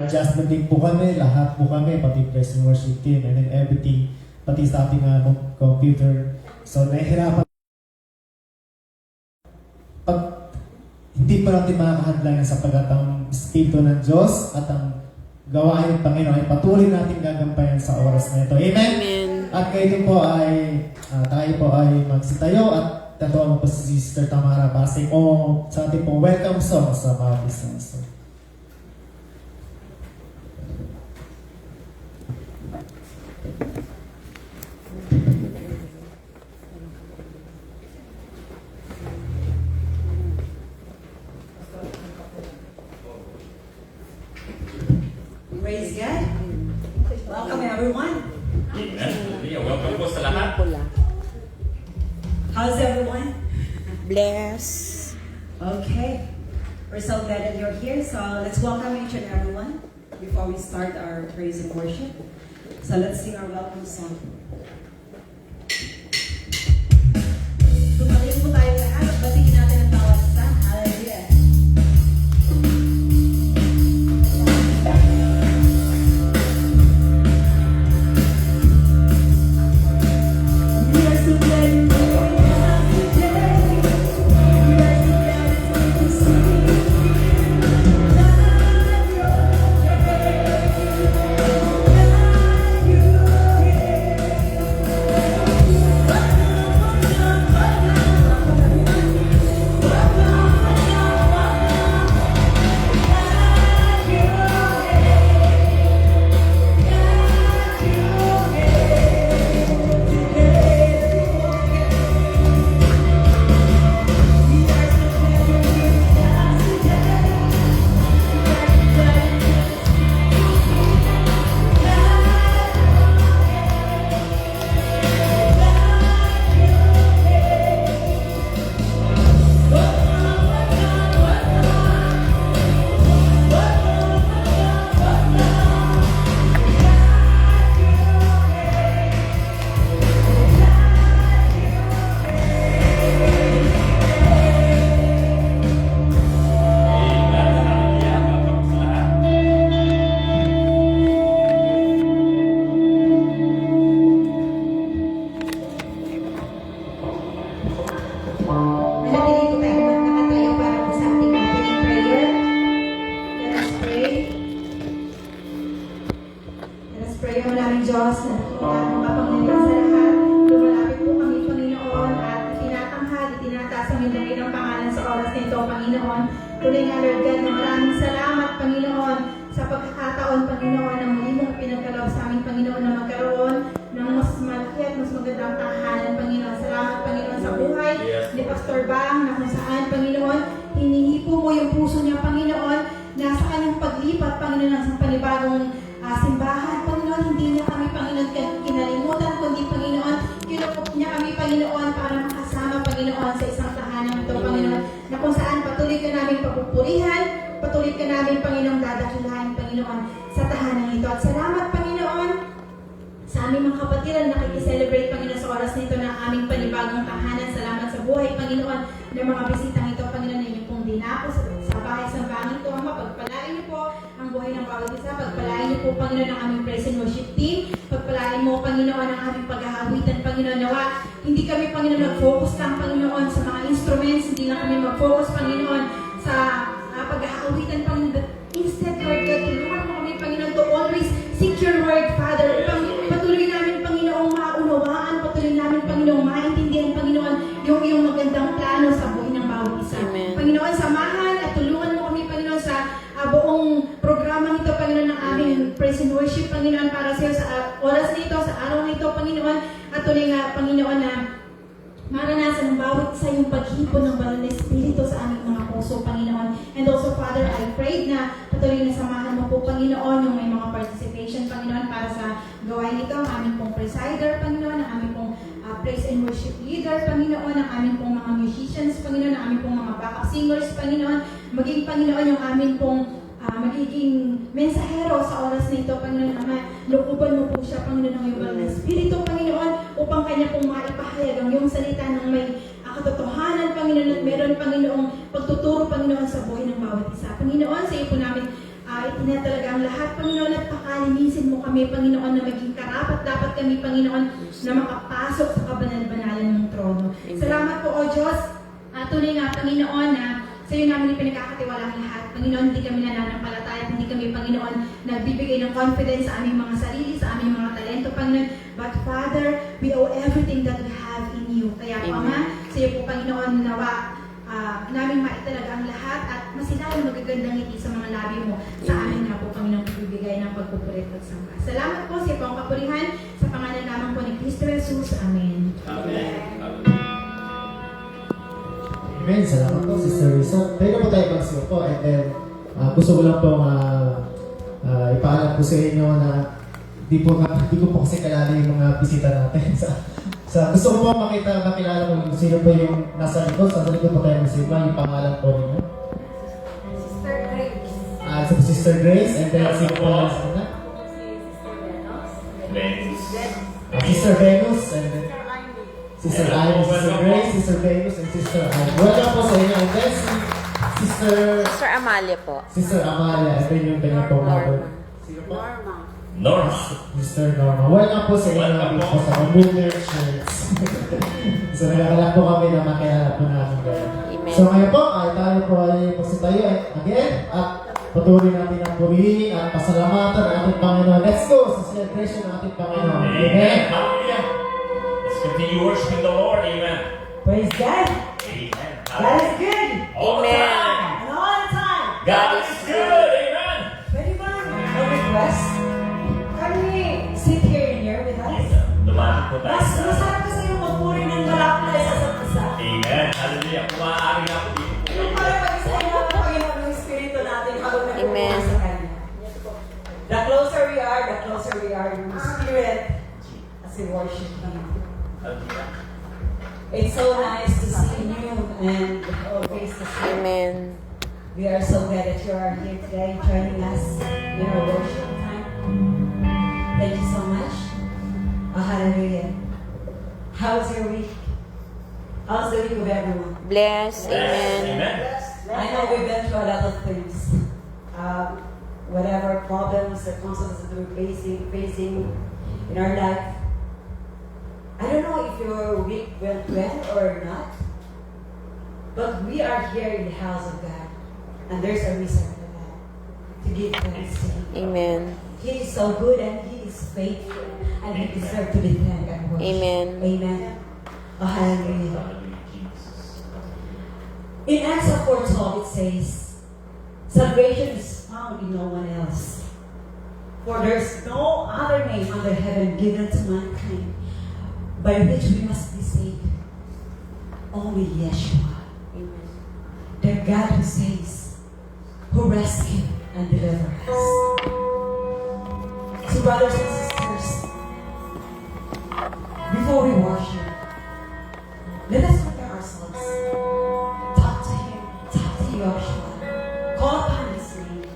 Adjustment din po kami, lahat po kami, pati praise and worship team, and then everything, pati sa ating computer. So, nahihirapan. Pag hindi pa natin makakahadlangan sapagat ang Espiritu ng Diyos at ang gawain ng Panginoon ay patuloy natin gagampayan sa oras na ito. Amen? Amen. At kayo po ay, tayo po ay magsitayo at tatuwa mo po si Sister Tamara Basing o sa ating pong welcome song sa mga business. Praise God. Welcome everyone. Amen. Welcome po sa lahat. How's everyone? Bless. Okay. We're so glad that you're here. So let's welcome each and everyone before we start our praise and worship. So let's sing our welcome song. Tumalim po tayo lahat at batiin natin ang bawat isa. Hallelujah. We are so glad you're here today. We are so glad to see katotohanan, Panginoon, at meron, Panginoong pagtuturo, Panginoon, sa buhay ng bawat isa. Panginoon, sa iyo po namin itinatalaga ang lahat, Panginoon, at pakalinisin mo kami, Panginoon, na maging karapat dapat kami, Panginoon, na makapasok sa kabanal-banalan ng trono. Salamat po, O Diyos. Tunay nga, Panginoon, na sa iyo namin ipinagkakatiwala ang lahat. Panginoon, hindi kami nananampalataya, hindi kami, Panginoon, nagbibigay ng confidence sa aming mga sarili, sa aming mga talento, Panginoon. But Father, we owe everything that we have in you. Kaya po, Ama, sa iyo po, Panginoon, nawa namin maitalaga ang lahat at masilayan ang magagandang ngiti sa mga labi mo sa amin na po, Panginoon, pagbibigay ng pagpupulit at sangka. Salamat po sa iyo po ang kapurihan sa pangalan naman po ni Cristo Jesus. Amen. Amen. Amen. Salamat po, Sister Risa. Pwede po tayo magsiyo po. And then, gusto ko lang po ipaalam po sa inyo na di ko po kasi kalala yung mga bisita natin gusto ko po makilala kung sino po yung nasa likod. Sa likod po tayo ng sigma, yung pangalan po ninyo. Sister Grace. So, Sister Grace, and then sino po nasa una? Venus. Sister Venus, and then Sister Ivy, Sister Grace, Sister Venus, and Sister Ivy. Welcome po sa inyo. And then Sister Amalia po. Sister Amalia, and then yung kanyang po Norma. Sino po? Norma. Sister Norma. Welcome po sa inyo Welcome dito po. sa Computer Church. So nagagalak po kami na makilala po namin kayo. Amen. So ngayon po, tayo po ay pagsitayo again at patuloy natin ang purihin at pasalamatan ng ating Panginoon. Let's go sa celebration ng ating Panginoon. Amen. Amen. Hallelujah. Let's continue worshiping the Lord. Amen. Praise God. Amen. God is good. All the Amen. time. And all the time. God is good. Amen. Pwede ba no request? Can we sit here in here with us? Lumapit po tayo. Masarap kasi yung magpuri ng malak na isa sa isa. Amen. Hallelujah. Kung maaari nga po dito po Yung kayo. para pag-isa niya ang Panginoon ng Espiritu natin habang Amen. nagpupunta sa Kanya. The closer we are in the Spirit as we worship Him. Hallelujah. It's so nice to see you and all face to see. Amen. We are so glad that you are here today joining us in our worship time. Thank you so much. Hallelujah. How's your week? How's the week of everyone? Bless. Amen. Amen. I know we've been through a lot of things. Whatever problems, circumstances that we're facing in our life. I don't know if your week went well or not, but we are here in the house of God, and there's a reason for that. To give thanks to Him. Amen. He is so good and He is faithful, and He deserves to be thanked and worshipped. Amen. Amen. Oh, hallelujah. Hallelujah, Jesus. In Acts 4:12 it says, salvation is found in no one else. For there is no other name under heaven given to mankind by which we must be saved. Only Yeshua. Amen. The God who saves, who rescues and delivers us. So brothers and sisters, before we worship, let us prepare ourselves. Talk to Him. Talk to Yeshua. Call upon His name.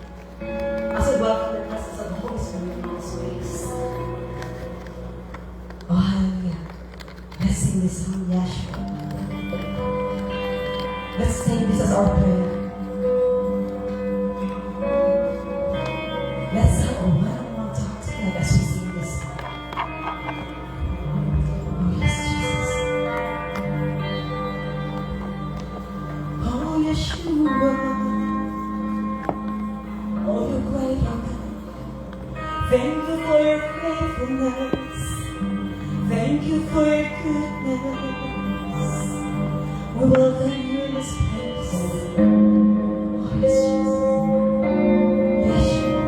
As we welcome the presence of the Holy Spirit in this place. Oh, hallelujah. Let's sing this song, Yeshua. Let's sing this as our prayer. Let's have a one-on-one talk together as we sing this song. Oh, yes, Jesus. Oh, Yeshua. Oh, you're great, oh God. Thank you for your faithfulness. Thank you for your goodness. We welcome you in this place. Oh, yes, Jesus. Yeshua.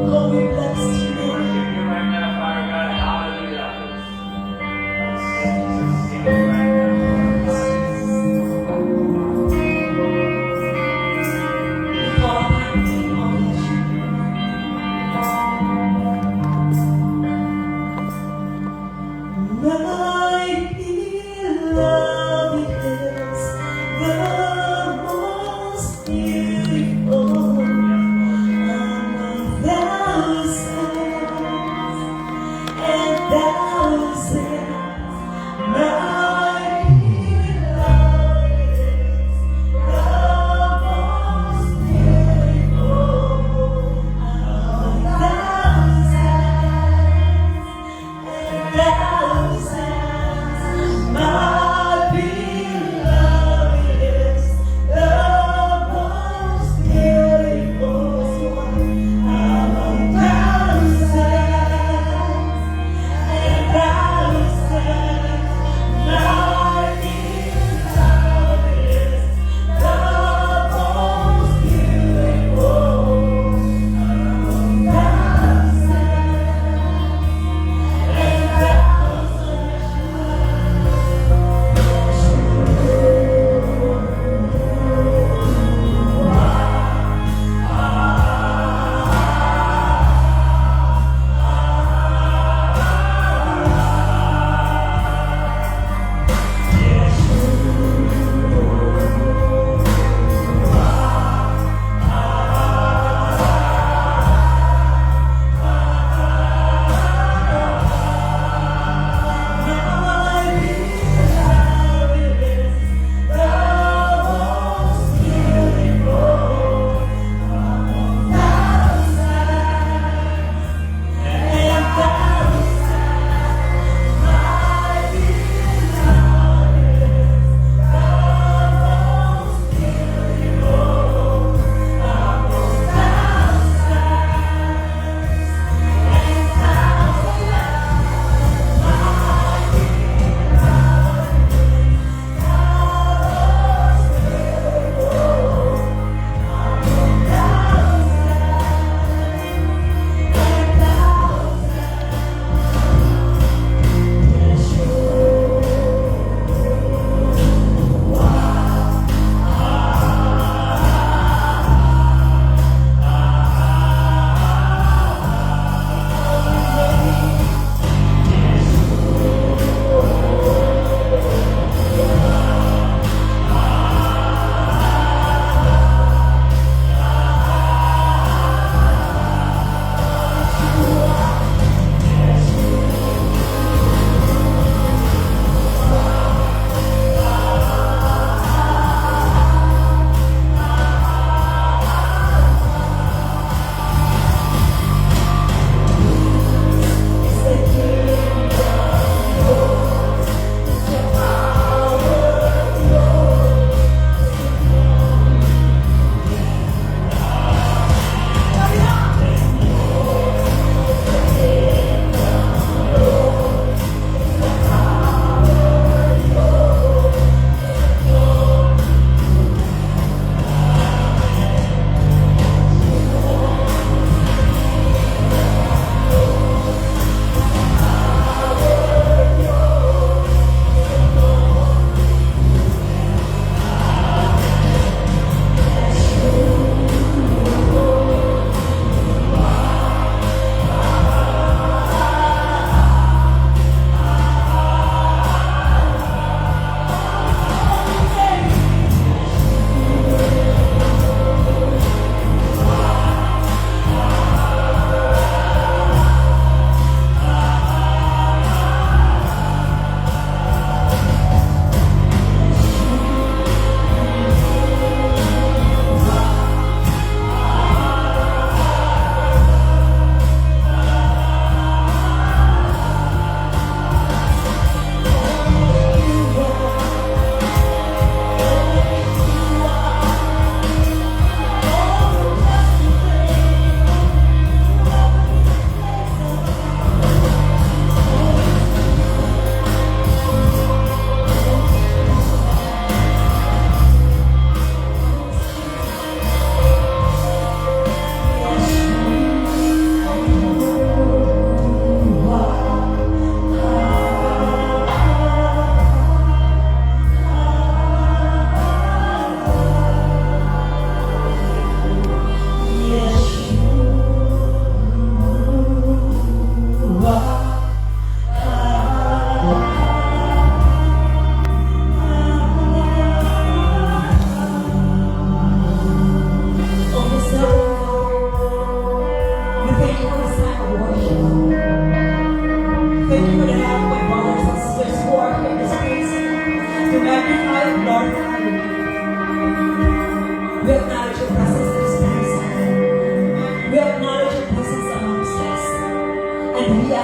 Oh, we bless you, We Lord. worship you right now, Father God. Hallelujah. Jesus, sing it right now. We call upon you, oh, Yeshua. My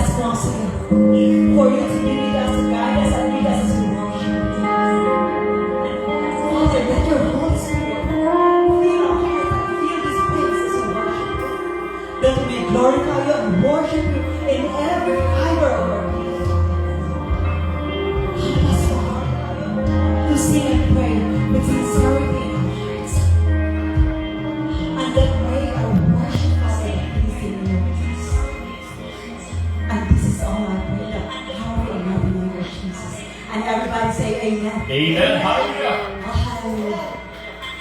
us once again. For you to be with us, to guide us, and lead us as we worship. Father, let your Holy Spirit fill our hearts and fill this place as we worship. That we may glorify you and worship you in every fiber of our being. Help us, Lord, to sing and pray with sincerity in our hearts. And that way our worship, Father, is pleasing in your eyes. And this is all I pray, that power in the name of Jesus. And everybody say amen. Amen. Hallelujah. Oh, hallelujah.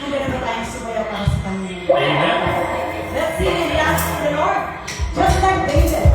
Handa na ba tayong sumayaw para sa Panginoon? Amen. Let's sing and dance to the Lord, just like David.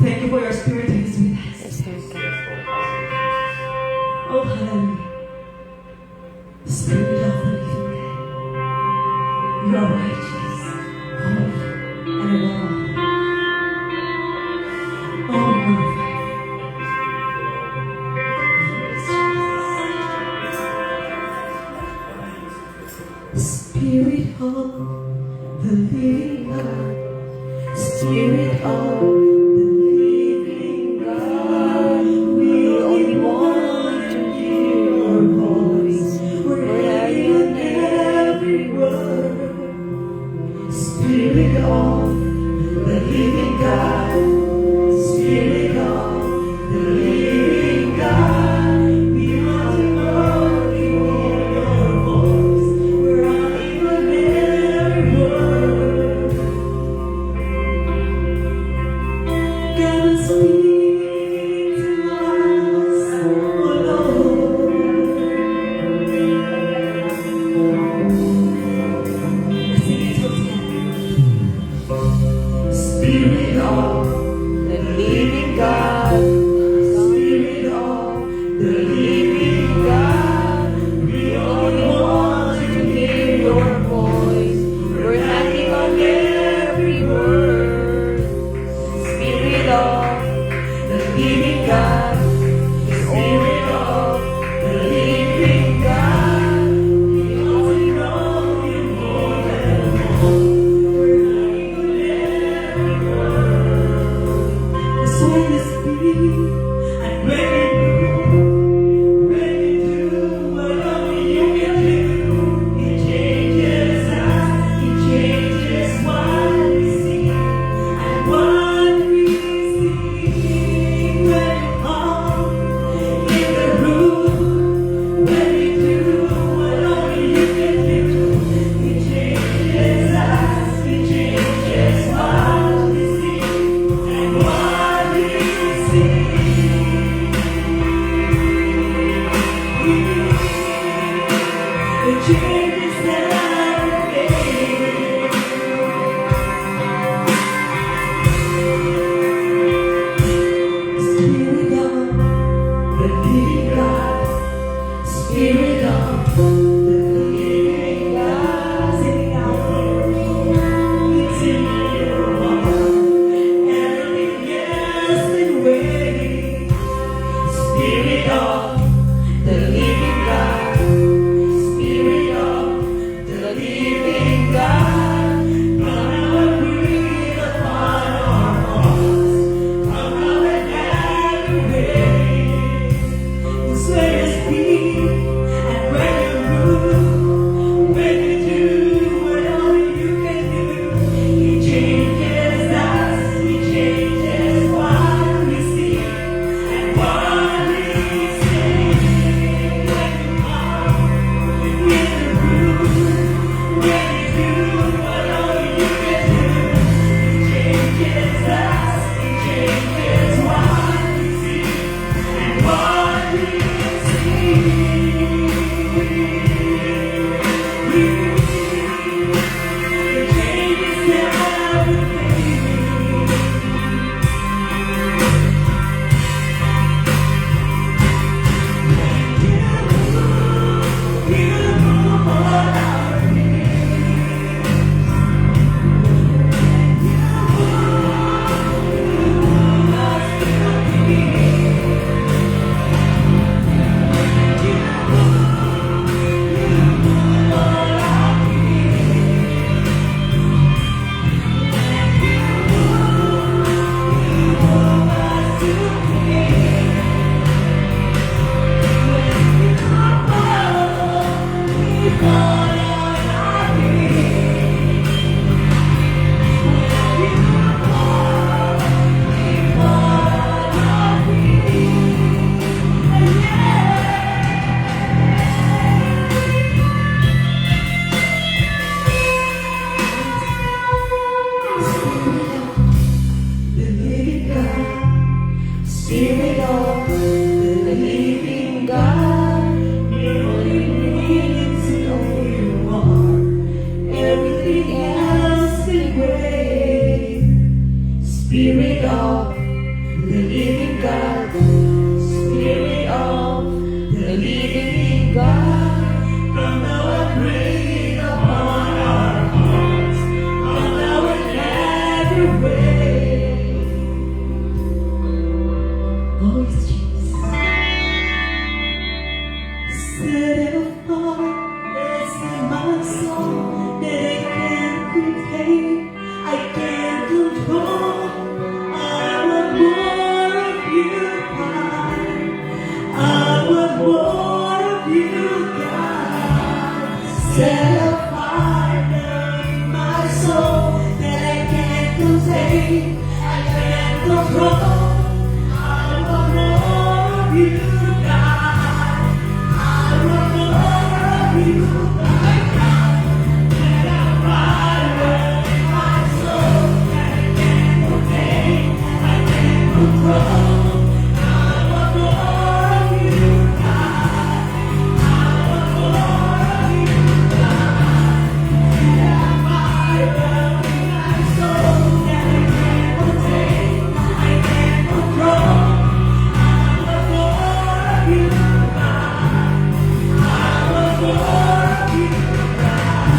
thank you for your spirit who is with us. Yes, Lord God. Oh, hallelujah. The spirit of the living God. You are righteous, holy, and above all. Oh, glorify. Spirit of the living God, Spirit of the living God, we only want to hear your voice. We're ready on every word. Spirit of the living God, Spirit of the living God, we want to know you hear your voice. We're ready on every word. Come and speak to us, oh Lord. Sing it together. Spirit of the living God, Spirit of the living God, we only want to hear your voice. We're hanging on every word. Spirit of the living God, Spirit of the living God, we only know you more than one. We're hanging on every word. That's when you speak and when you do what only you can do. It changes us, it changes what we see and what we see. When you come in the room, when you do what only you can do, it changes us, it changes what we see and what we see. It changes everything. Spirit of the living God, Spirit of the living God, sing it out. It's in your heart. Everything else been waiting. Spirit of the living God, Spirit of the living God, come and breathe upon our hearts. Come now and have your way. This way you speak and when you move, when you do what only you can do, it changes us, it changes what we see and what we say. When you come in the room, when you do what only you can do, it changes us, it changes what we see and what we see. It changes Spirit of the living God, we only need to know you are. Everything else is great. Spirit of the living God, Spirit of the living God, come now and reign upon our hearts, come now and have your way. Oh, it's Jesus. Set it apart, it's in my soul that I can't contain, I can't control. I want more of you, God. I want more of you, God. Set a fire in my soul that I can't contain, I can't control. I want more of you, God. I want more of you, God. Set a fire in my soul that I can't contain, I can't control. I want more of you, God. I want more of you, God. Set a fire in my soul that I can't contain, I can't control. I want more of you, God. I want more of you, God.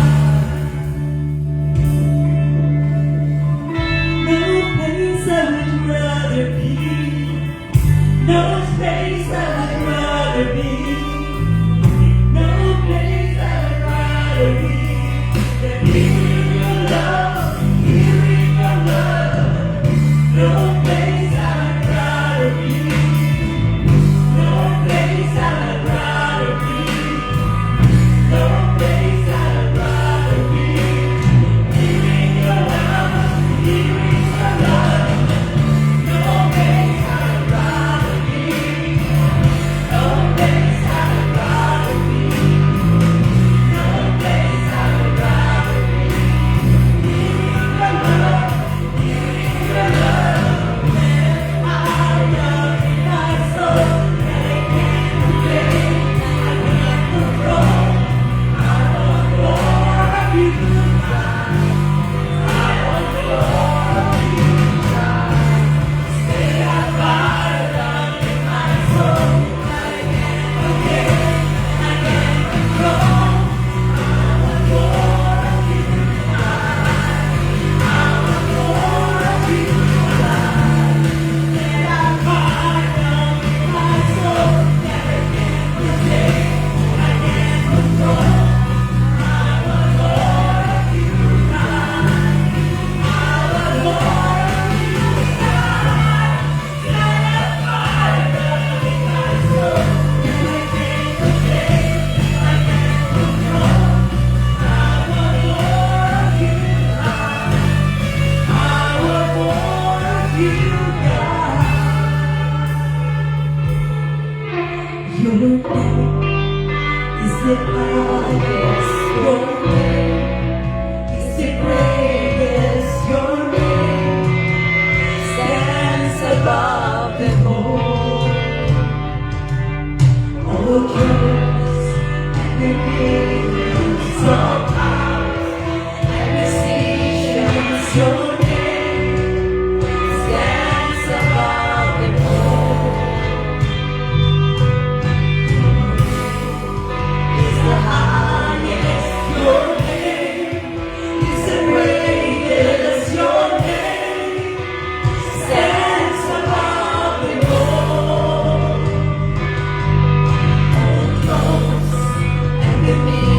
No place I would rather be. No place I would rather be. No place I would rather be than hearing your love, hearing your love. No place I would rather be. No place I would rather be. No place I would rather be. Hearing your love, hearing your love. No place I would rather be. No place I would rather be. No place I would rather be. Hearing your love, hearing your love. Fire in my soul that I can't contain, I can't control. I want more of you, God. I want more of you, God. Set a fire in my soul that I can't contain, I can't control. I want more of you, God. I want more of you, God. Set a fire in my soul that I can't contain, I can't control. I want more of you, God. I want more of you, God. Set a fire in my soul that I can't contain, I can't control. I want more of you, God. I want more of you, God. Your name is the highest. Your name is the greatest. Your name stands above them all. All yours and the millions of powers and decisions. Your name stands above them all. Is the highest. Your name is the greatest. Your name stands above them all. All thrones and dominions.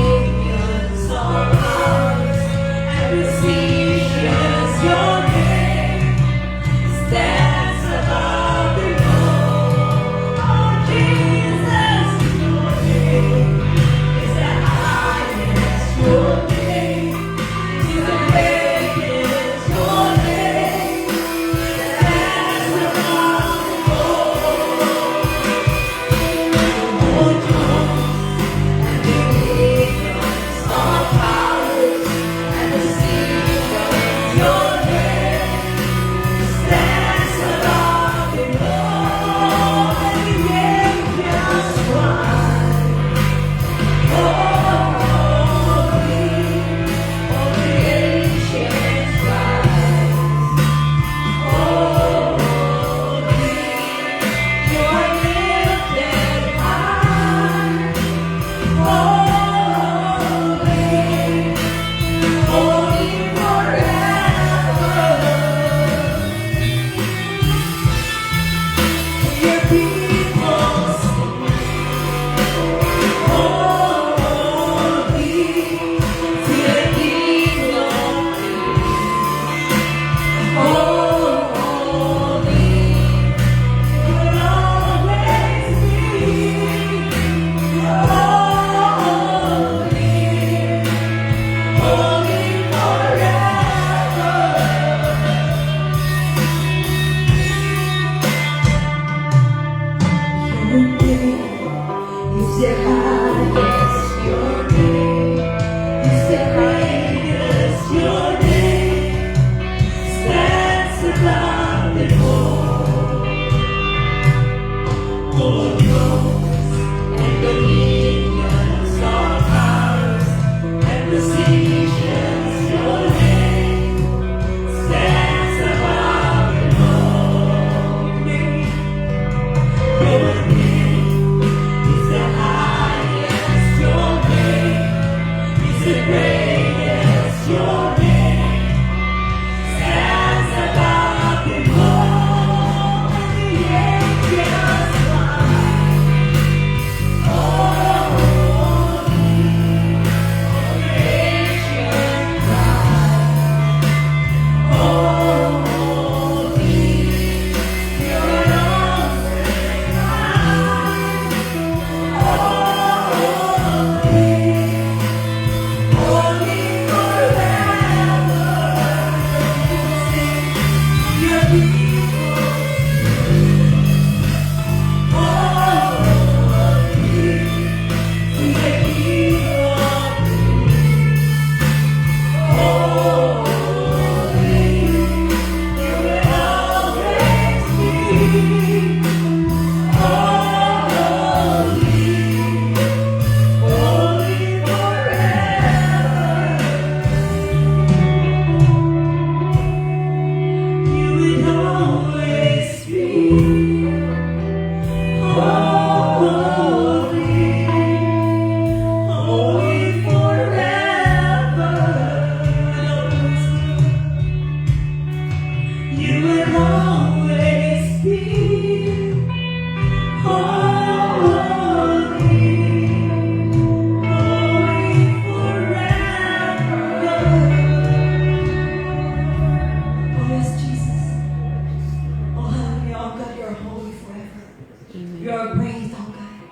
Amen. You are great, oh God.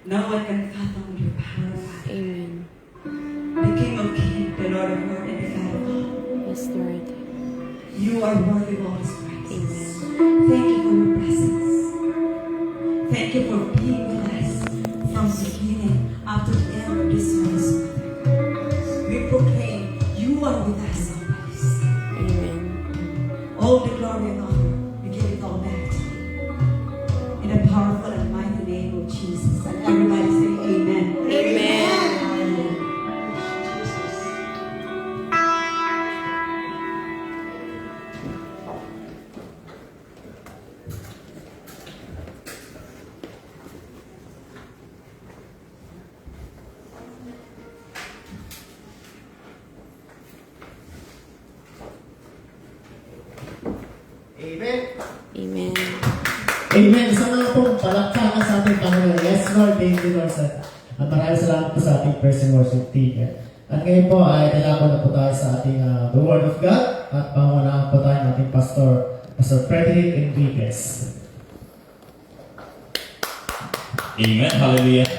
No one can fathom your power, God. Amen. The King of Kings, the Lord of Lords, and the God of all. Yes, Lord. You are worthy of all His praise. Amen. Thank you for your presence. Thank you for being with us from the beginning up to the end of this service, Father. We proclaim you are with us always. Amen. All the glory and honor, we give it all back to you. In the powerful and mighty name of Jesus. And everybody say amen. Amen. Amen. Amen. Amen. Isa nga pong palakpakan sa ating Panginoon. Yes, Lord. Thank you, Lord. At maraming salamat po sa ating praise and worship team. At ngayon po ay kailangan na po tayo sa ating The Word of God at pangunahon po tayo ng ating Pastor Frederick Enriquez. Amen. Hallelujah.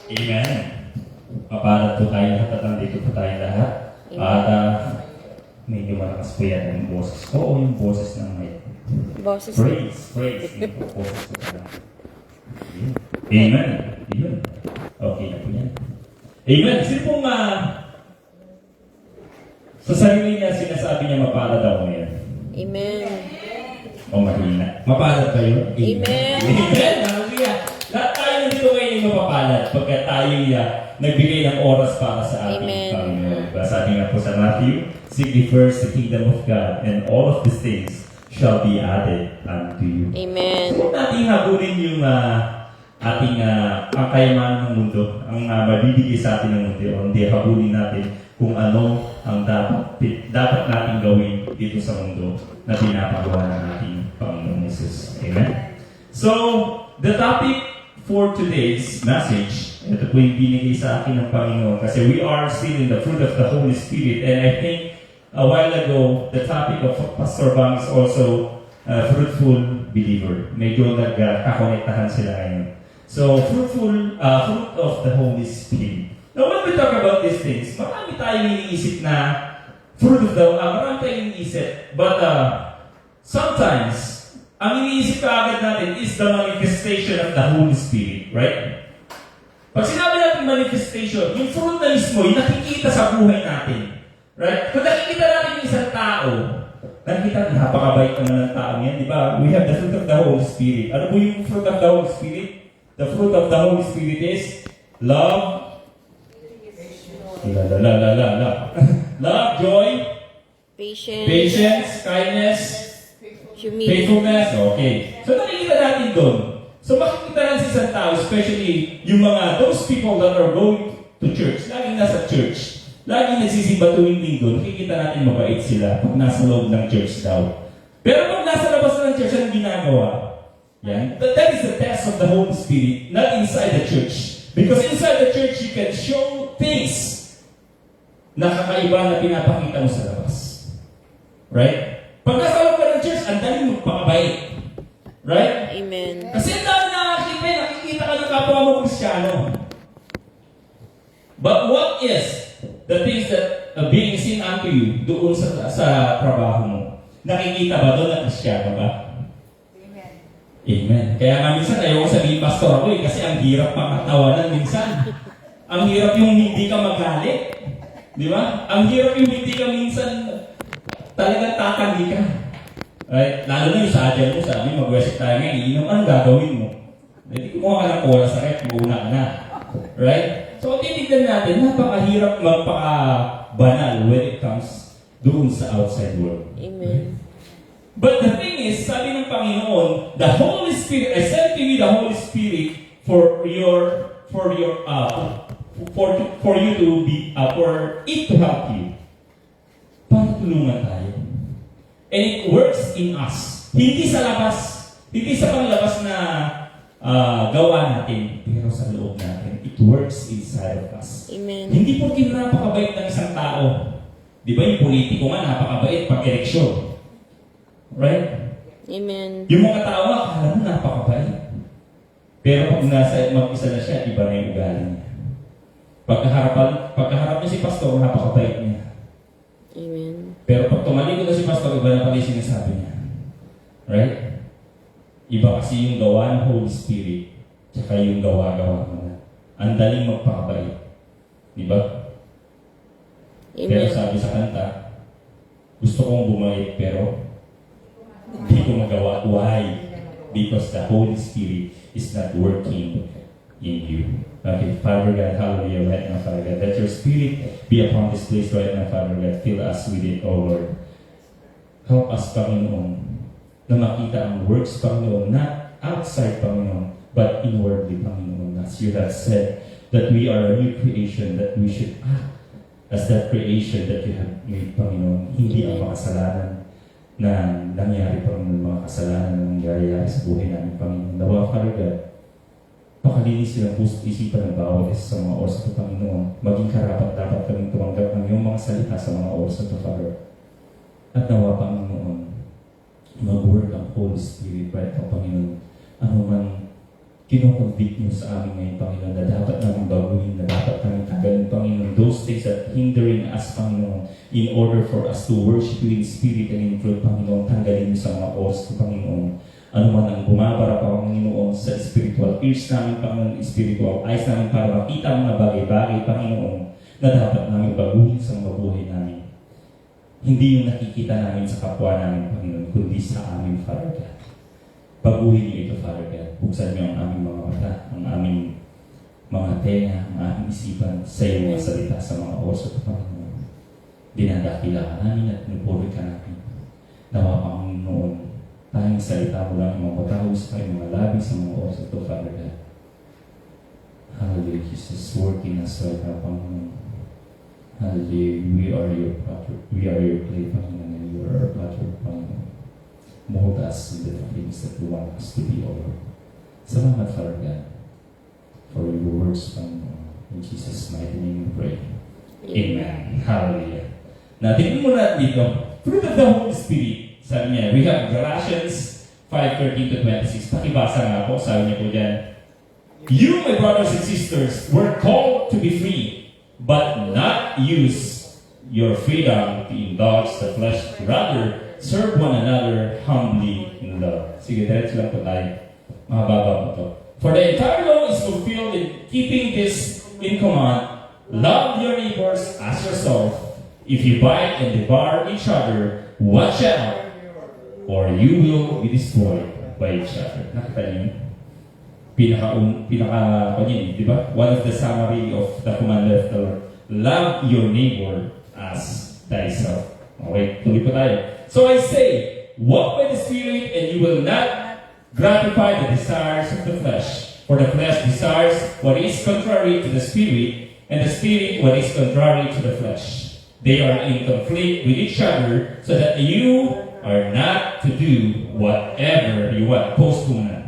Amen. Papalat po tayo lahat at nandito po tayo lahat. At medyo malakas po yan yung boses ko o yung boses ng may Boses. praise. Yung boses ko lang. Amen. Amen. Okay na po yan. Amen. Sino pong sa sarili niya sinasabi niya mapalad ako ngayon? Amen. O mahina. Mapalad kayo? Amen. Amen. Hallelujah. Lahat tayo nandito ngayon yung mapapalad pagka tayo nagbigay ng oras para sa ating Amen. Panginoon. Sabi nga po sa Matthew, seek ye first the kingdom of God, and all of these things shall be added unto you. Amen. Huwag natin habulin yung ating ang kayamanan ng mundo, ang mabibigay sa atin ng mundo, hindi habulin natin kung ano ang dapat natin gawin dito sa mundo na pinapagawa ng ating Panginoon Jesus. Amen? So, the topic for today's message, ito po yung binigay sa akin ng Panginoon kasi we are still in the fruit of the Holy Spirit, and I think a while ago, the topic of Pastor Bang is also fruitful believer. Medyo nagkakonektahan sila ngayon. So, fruit of the Holy Spirit. Now, when we talk about these things, marami tayong iniisip na marami tayong iniisip, but sometimes, ang iniisip ka agad natin is the manifestation of the Holy Spirit, right? Pag sinabi natin manifestation, yung fruit na mismo, yung nakikita sa buhay natin. Right? Kung nakikita natin yung isang tao, nakikita natin, napakabait naman ng tao yan, di ba? We have the fruit of the Holy Spirit. Ano po yung fruit of the Holy Spirit? The fruit of the Holy Spirit is love, love, joy, patience, kindness, Humility. faithfulness. Okay. So nakikita natin doon. So makikita natin sa isang tao, especially yung those people that are going to church, laging nasa church, laging nagsisimba tuwing linggo, nakikita natin mabait sila pag nasa loob ng church daw. Pero pag nasa labas ng church, anong ginagawa? Yan. That is the test of the Holy Spirit, not inside the church. Because inside the church, you can show things na kakaiba na pinapakita mo sa labas. Right? Pag nasa loob ka ng church, ang dali magpakabait. Right? Amen. Kasi ang dami nakikita ka ng kapwa mo Kristiyano. But what is the things that are being seen unto you doon sa trabaho mo? Nakikita ba doon na Kristiyano ba? Amen. Amen. Kaya nga minsan ayaw ko sabihin pastor ako kasi ang hirap makatawanan minsan. Ang hirap yung hindi ka magalit. Di ba? Ang hirap yung hindi ka minsan talagang tatanggi ka. Right? Lalo na yung sa agent mo, sabi, mag-worship tayo ngayon, iinom, anong gagawin mo? Hindi kumuha ka ng cola sa rep, mauna ka na. Right? So, titignan natin, napakahirap magpaka-banal when it comes doon sa outside world. Amen. But the thing is, sabi ng Panginoon, the Holy Spirit, I sent to you the Holy Spirit for it to help you. Para tulungan tayo. And it works in us. Hindi sa labas. Hindi sa panglabas na gawa natin. Pero sa loob natin. It works inside of us. Amen. Hindi po napakabait ng isang tao. Di ba yung politiko nga napakabait pag eleksyon? Right? Amen. Yung mga tao nga, akala mo napakabait. Pero pag nasa mag-isa na siya, iba na yung ugali niya. Pagkaharap niya si pastor, napakabait niya. Amen. Pero pag tumalikod na si pastor, iba na pala yung sinasabi niya. Right? Iba kasi yung gawa ng Holy Spirit, tsaka yung gawa-gawa mo na. Ang daling magpakabait. Di ba? Pero Amen. sabi sa kanta, gusto kong bumait pero hindi ko magawa. Why? Because the Holy Spirit is not working in you. Okay, Father God, hallelujah, right now, Father God. Let your Spirit be upon this place right now, Father God. Fill us with it, O Lord. Help us, Panginoon, na makita ang works, Panginoon, not outside, Panginoon, but inwardly, Panginoon. As you have said, that we are a new creation, that we should act as that creation that you have made, Panginoon. Hindi ang makasalanan na nangyari, Panginoon, mga kasalanan na nangyayari sa buhay namin, Panginoon. Nawa, Father God, pakalinis silang puso't isipan ng bawat isa sa mga oras ito, Panginoon. Maging karapat dapat kaming tumanggap ng iyong mga salita sa mga oras ito, Father. At nawa, Panginoon, mag-work ang Holy Spirit right now, Panginoon. Ano man kinoconvict mo sa amin ngayon, Panginoon, na dapat namin baguhin, na dapat namin tagalin, Panginoon. Those things that hindering us, Panginoon, in order for us to worship you in spirit and in truth, Panginoon, tanggalin mo sa mga oras ko, Panginoon. Ano man ang bumabara pa, Panginoon, sa spiritual ears namin, Panginoon, spiritual eyes namin para makita ang mga bagay-bagay, Panginoon, na dapat namin baguhin sa mga buhay namin. Hindi yung nakikita namin sa kapwa namin, Panginoon, kundi sa amin, Father God. Baguhin niyo ito, Father God. Buksan niyo ang aming mga mata, ang aming mga tenga, ang aming isipan sa iyong mga salita sa mga oras at Panginoon. Dinadakila ka namin at pinupuri ka namin. Nawa, Panginoon, tayong salita mo lang yung mga matawag sa kayong mga labi sa mga oras at Father God. Hallelujah, Jesus, working us right now, Panginoon. Hallelujah, we are your platter. We are your clay, Panginoon, and you are our platter, Panginoon. Mold us in the things that you want us to be, O Lord. Salamat, Father God, for your words, Panginoon. In Jesus' mighty name we pray. Amen. Hallelujah. Now, tingnan mo natin dito. Fruit of the Holy Spirit. Sabi niya, we have Galatians 5:13-26. Pakibasa nga po, sabi niya po dyan. You, my brothers and sisters, were called to be free, but not use your freedom to indulge the flesh. Rather, serve one another humbly in love. Sige, diretso lang po tayo. Mahaba po to. For the entire law is fulfilled in keeping this in command. Love your neighbors as yourself. If you bite and devour each other, watch out, or you will be destroyed by each other. Nakita niyo? Di ba? One of the summary of the command of the Lord. Love your neighbor as thyself. Okay, tuloy po tayo. So I say, walk by the Spirit, and you will not gratify the desires of the flesh. For the flesh desires what is contrary to the Spirit, and the Spirit what is contrary to the flesh. They are in conflict with each other, so that you are not to do whatever you want. Post ko muna.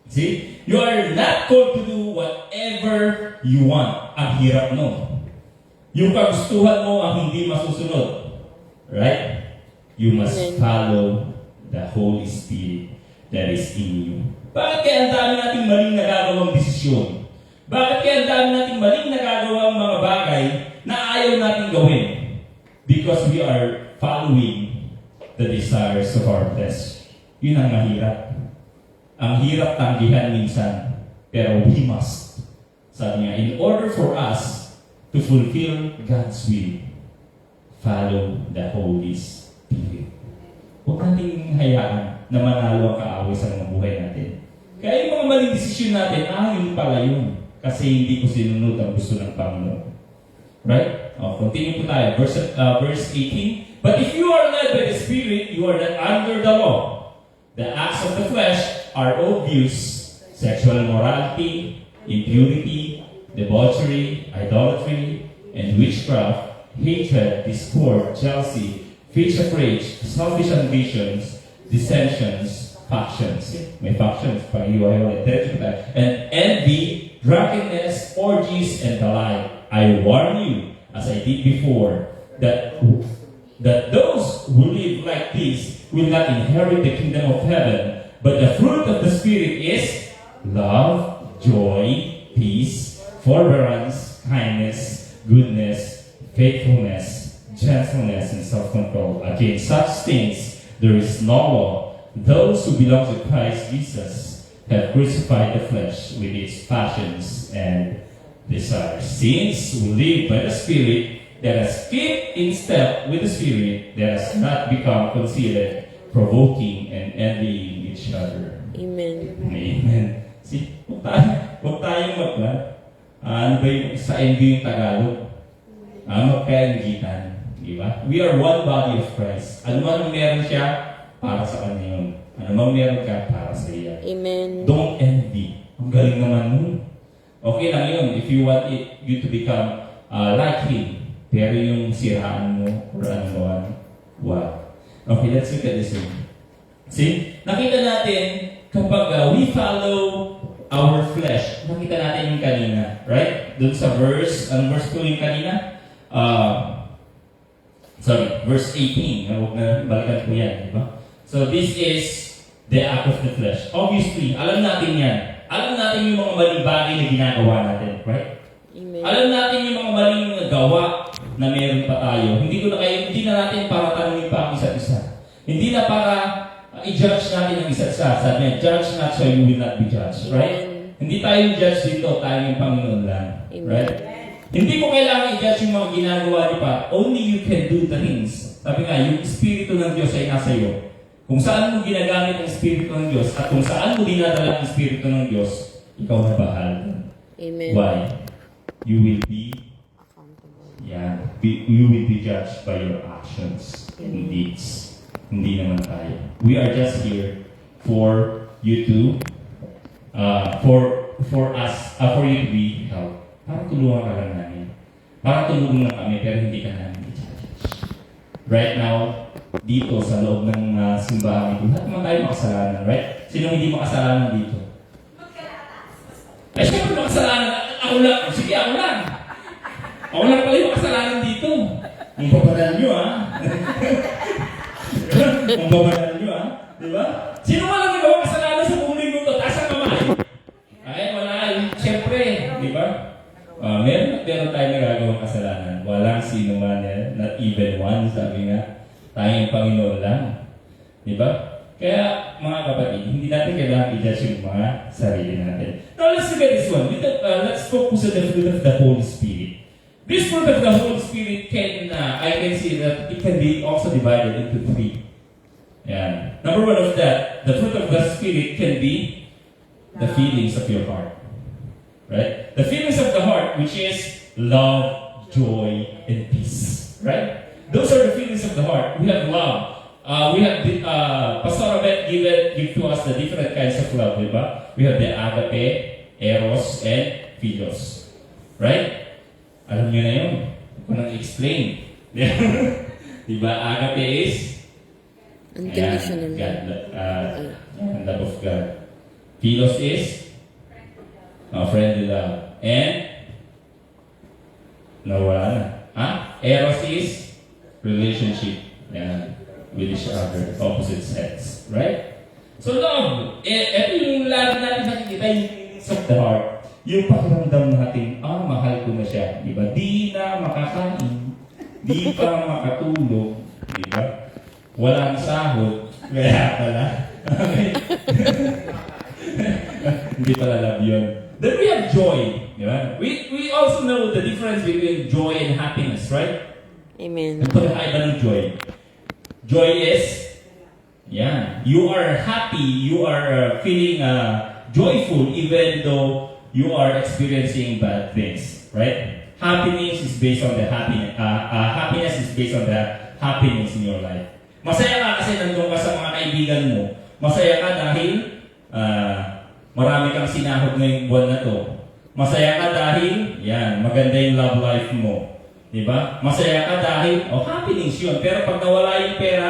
See? You are not called to do whatever you want. Ang hirap no. Yung kagustuhan mo ang hindi masusunod. Right? You must follow the Holy Spirit that is in you. Bakit kaya ang dami nating maling nagagawang desisyon? Bakit kaya ang dami nating maling nagagawang mga bagay na ayaw nating gawin? Because we are following the desires of our flesh. Yun ang mahirap. Ang hirap tanggihan minsan, pero we must. Sabi niya, in order for us to fulfill God's will, follow the Holy Spirit. Huwag nating hayaan na manalo ang kaaway sa mga buhay natin. Kaya yung mga maling desisyon natin, yun pala yun. Kasi hindi ko sinunod ang gusto ng Panginoon. Right? Continue po tayo. Verse 18. But if you are led by the Spirit, you are not under the law. The acts of the flesh are obvious. Sexual immorality, impurity, debauchery, idolatry, and witchcraft, hatred, discord, jealousy, fits of rage, selfish ambitions, dissensions, factions. May factions, and envy, drunkenness, orgies, and the like. I warn you, as I did before, that those who live like this will not inherit the kingdom of heaven. But the fruit of the Spirit is love, joy, peace, forbearance, kindness, goodness, faithfulness, gentleness, and self-control. Against such things there is no law. Those who belong to Christ Jesus have crucified the flesh with its passions and desires. Since we live by the Spirit, let us keep in step with the Spirit. Let us not become conceited, provoking, and envying each other. Amen. Amen. See, huwag tayong ano ba yung sa envy yung Tagalog? Magkaingitan. Di ba? We are one body of Christ. Ano man ang meron siya, para sa kanya yun. Ano man meron ka, para sa iya. Amen. Don't envy. Ang galing naman nun. Okay lang yun if you want you to become like Him. Pero yung siraan mo or ano man, wow. Okay, let's look at this one. See? Nakita natin kapag we follow our flesh, nakita natin yung kanina, right? Doon sa verse, anong verse 2 yung kanina? Verse 18. Huwag na balikan ko yan, di ba? So this is the act of the flesh. Obviously, alam natin yan. Alam natin yung mga maling bagay na ginagawa natin, right? Amen. Alam natin yung mga maling gawa na meron pa tayo. Hindi na natin para tanungin pa ang isa't isa. Hindi na para i-judge natin ang isa't isa. Sabi niya, judge not so you will not be judged, right? Amen. Hindi tayo yung judge dito, tayo yung Panginoon lang, Amen. right? Hindi mo kailangan i-judge yung mga ginagawa niyo pa. Only you can do the things. Sabi nga, yung Espiritu ng Diyos ay nasa iyo. Kung saan mo ginagamit ang Espiritu ng Diyos at kung saan mo dinadala ang Espiritu ng Diyos, ikaw na bahala. Amen. Why? You will be, you will be judged by your actions and deeds. Hindi naman tayo. We are just here for you to, for you to be helped. Parang tulungan ka lang namin. Parang tulungan lang kami pero hindi ka namin i-judge. Right now, dito sa loob ng simbahan ito, lahat naman tayo makasalanan, right? Sino hindi makasalanan dito? Ay, siyempre makasalanan. Ako lang. Sige, ako lang. Ako lang pala yung makasalanan dito. Ang babanal nyo, ha? Ang babanal nyo, ha? Diba? Sino walang nagawa kasalanan sa buong linggo to? Taas ang kamay. Ay, wala. Siyempre, diba? Meron tayo nagagawang kasalanan. Walang sino man yan. Not even one, sabi nga. Tayong Panginoon lang. Diba? Kaya, mga kapatid, hindi natin kailangan i-judge yung mga sarili natin. Now, let's look at this one. Let's focus on the fruit of the Holy Spirit. This fruit of the Holy Spirit I can see that it can be also divided into three. Yeah. Number one of that, the fruit of the Spirit can be the feelings of your heart. Right? The feelings of the heart, which is love, joy, and peace. Right? Those are the feelings of the heart. We have love. We have Pastor Robert give to us the different kinds of love, diba? We have the agape, eros, and philos. Right? Alam nyo na yun. Kung nang-explain. Diba? Agape is Unconditional. love of God. Philos is friendly love. And wala na. Eros is relationship. Yan. With each other, opposite sex. Right? So love, ito yung lagi natin nakikita yung feelings of the heart. Yung pakiramdam natin, mahal ko na siya. Diba? Di na makakain. Di pa makatulog. Diba? Walang sahod. Kaya pala. Hindi pala love yun. Then we have joy. Diba? We also know the difference between joy and happiness, right? Amen. Ito na kaiba ng joy. Joy is, you are happy, you are feeling joyful even though you are experiencing bad things, right? Happiness is based on the happiness is based on the happiness in your life. Masaya ka kasi nandun ka sa mga kaibigan mo. Masaya ka dahil marami kang sinahod ngayong buwan na to. Masaya ka dahil, maganda yung love life mo. Diba? Masaya ka dahil, happiness yun. Pero pag nawala yung pera,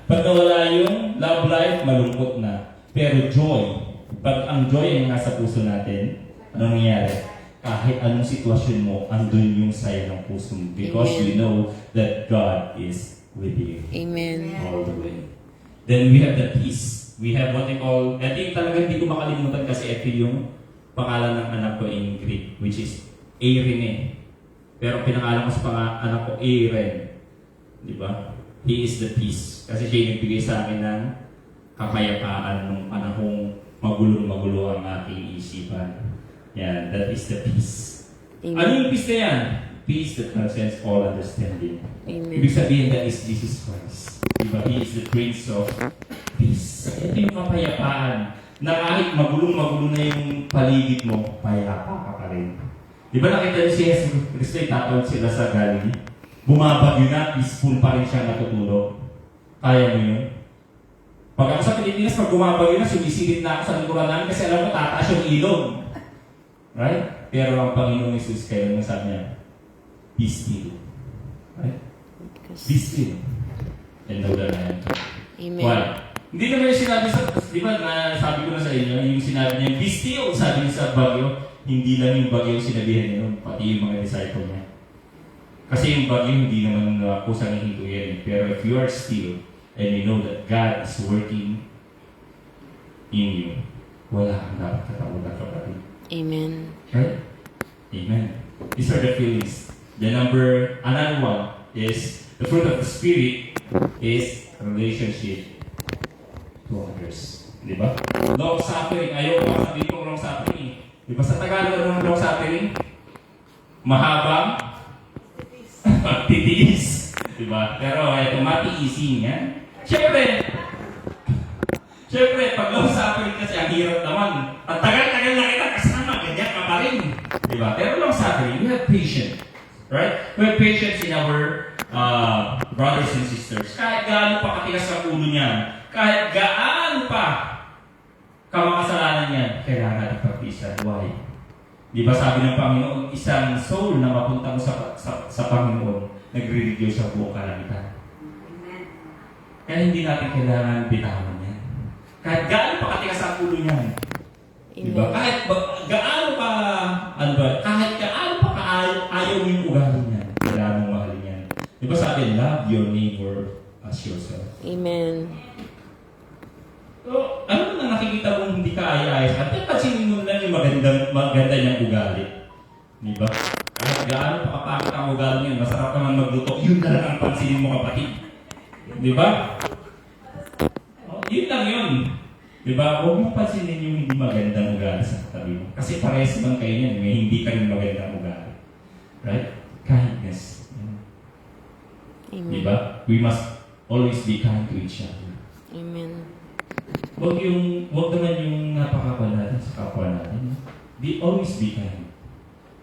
pag nawala yung love life, malungkot na. Pero joy, pag ang joy ay nasa puso natin, anong nangyayari? Kahit anong sitwasyon mo, andun yung saya ng puso mo. Because Amen. you know that God is with you. Amen. All the way. Then we have the peace, We have what we call, ito yung talagang hindi ko makalimutan kasi ito yung pangalan ng anak ko in Greek, which is Irene. Pero pinangalan ko sa anak ko Aaron. Di ba? He is the peace. Kasi siya yung nagbigay sa akin ng kapayapaan nung panahong magulo ang aking isipan. Yan, that is the peace. Amen. Ano yung peace na yan? Peace that transcends all understanding. Amen. Ibig sabihin that is Jesus Christ. Diba? He is the Prince of Peace. Ito yung kapayapaan na kahit magulo na yung paligid mo, payapa ka pa rin. Diba nakita niyo si Jesus Cristo, tatawag sila sa Galilee? Bumabagyo na, peaceful pa rin siya natutulog. Kaya mo yun? Pag ako sa Pilipinas, pag bumabagyo na, sumisilip na ako sa likuran namin kasi alam mo, tataas yung ilog. Right? Pero ang Panginoong Jesus, kaya naman sabi niya, be still. Right? Be still. And know that I am. Amen. Why? Hindi naman yung sinabi sa, di ba, sabi ko na sa inyo, yung sinabi niya, be still, sabi niya sa bagyo, hindi lang yung bagyo yung sinabihan niya nun, pati yung mga disciple niya. Kasi yung bagyo, hindi naman kusang hinto yan. Pero if you are still, and you know that God is working in you, wala kang dapat katakutan, kapatid. Amen. Right? Amen. These are the feelings. Another one is, the fruit of the Spirit is relationship to others. Di ba? Long suffering. Ayaw ko sabihin ko long suffering. Di ba sa Tagalog ng long suffering? Mahabang titiis. Di ba? Pero ito, matiisin yan. Siyempre, pag long suffering kasi ang hirap naman. At tagal-tagal na kita kasama, ganyan ka pa rin. Di ba? Pero long suffering, we have patience. Right? We have patience in our brothers and sisters. Kahit gaano pa katigas ang ulo niyan, kahit gaano pa kamakasalanan niyan, kailangan natin pagpisan. Why? Di ba sabi ng Panginoon, isang soul na mapunta mo sa Panginoon, nagre-reduce sa buong kalamitan. Kaya hindi natin kailangan bitawan yan. Kahit gaano pa katigas ang ulo niyan. Diba? Kahit gaano pa, kahit gaano pa ayaw mo yung ugali niya, kailangan mong mahalin yan. Diba sabi, love your neighbor as yourself. Amen. So, ano na nakikita mong hindi ka ayos? At pansinin mo lang yung maganda niyang ugali. Diba? Kahit gaano pa kapakit ang ugali niya, masarap naman magluto, yun na lang ang pansinin mo, kapatid. Diba? Yun lang yun. Diba? Huwag mo pansinin yung hindi magandang ugali sa katabi mo. Kasi parehas man kayo yan, may hindi ka rin magandang ugali. Right? Kindness. Amen. Diba? We must always be kind to each other. Amen. Huwag naman yung napakakwa natin sa kapwa natin. Always be kind.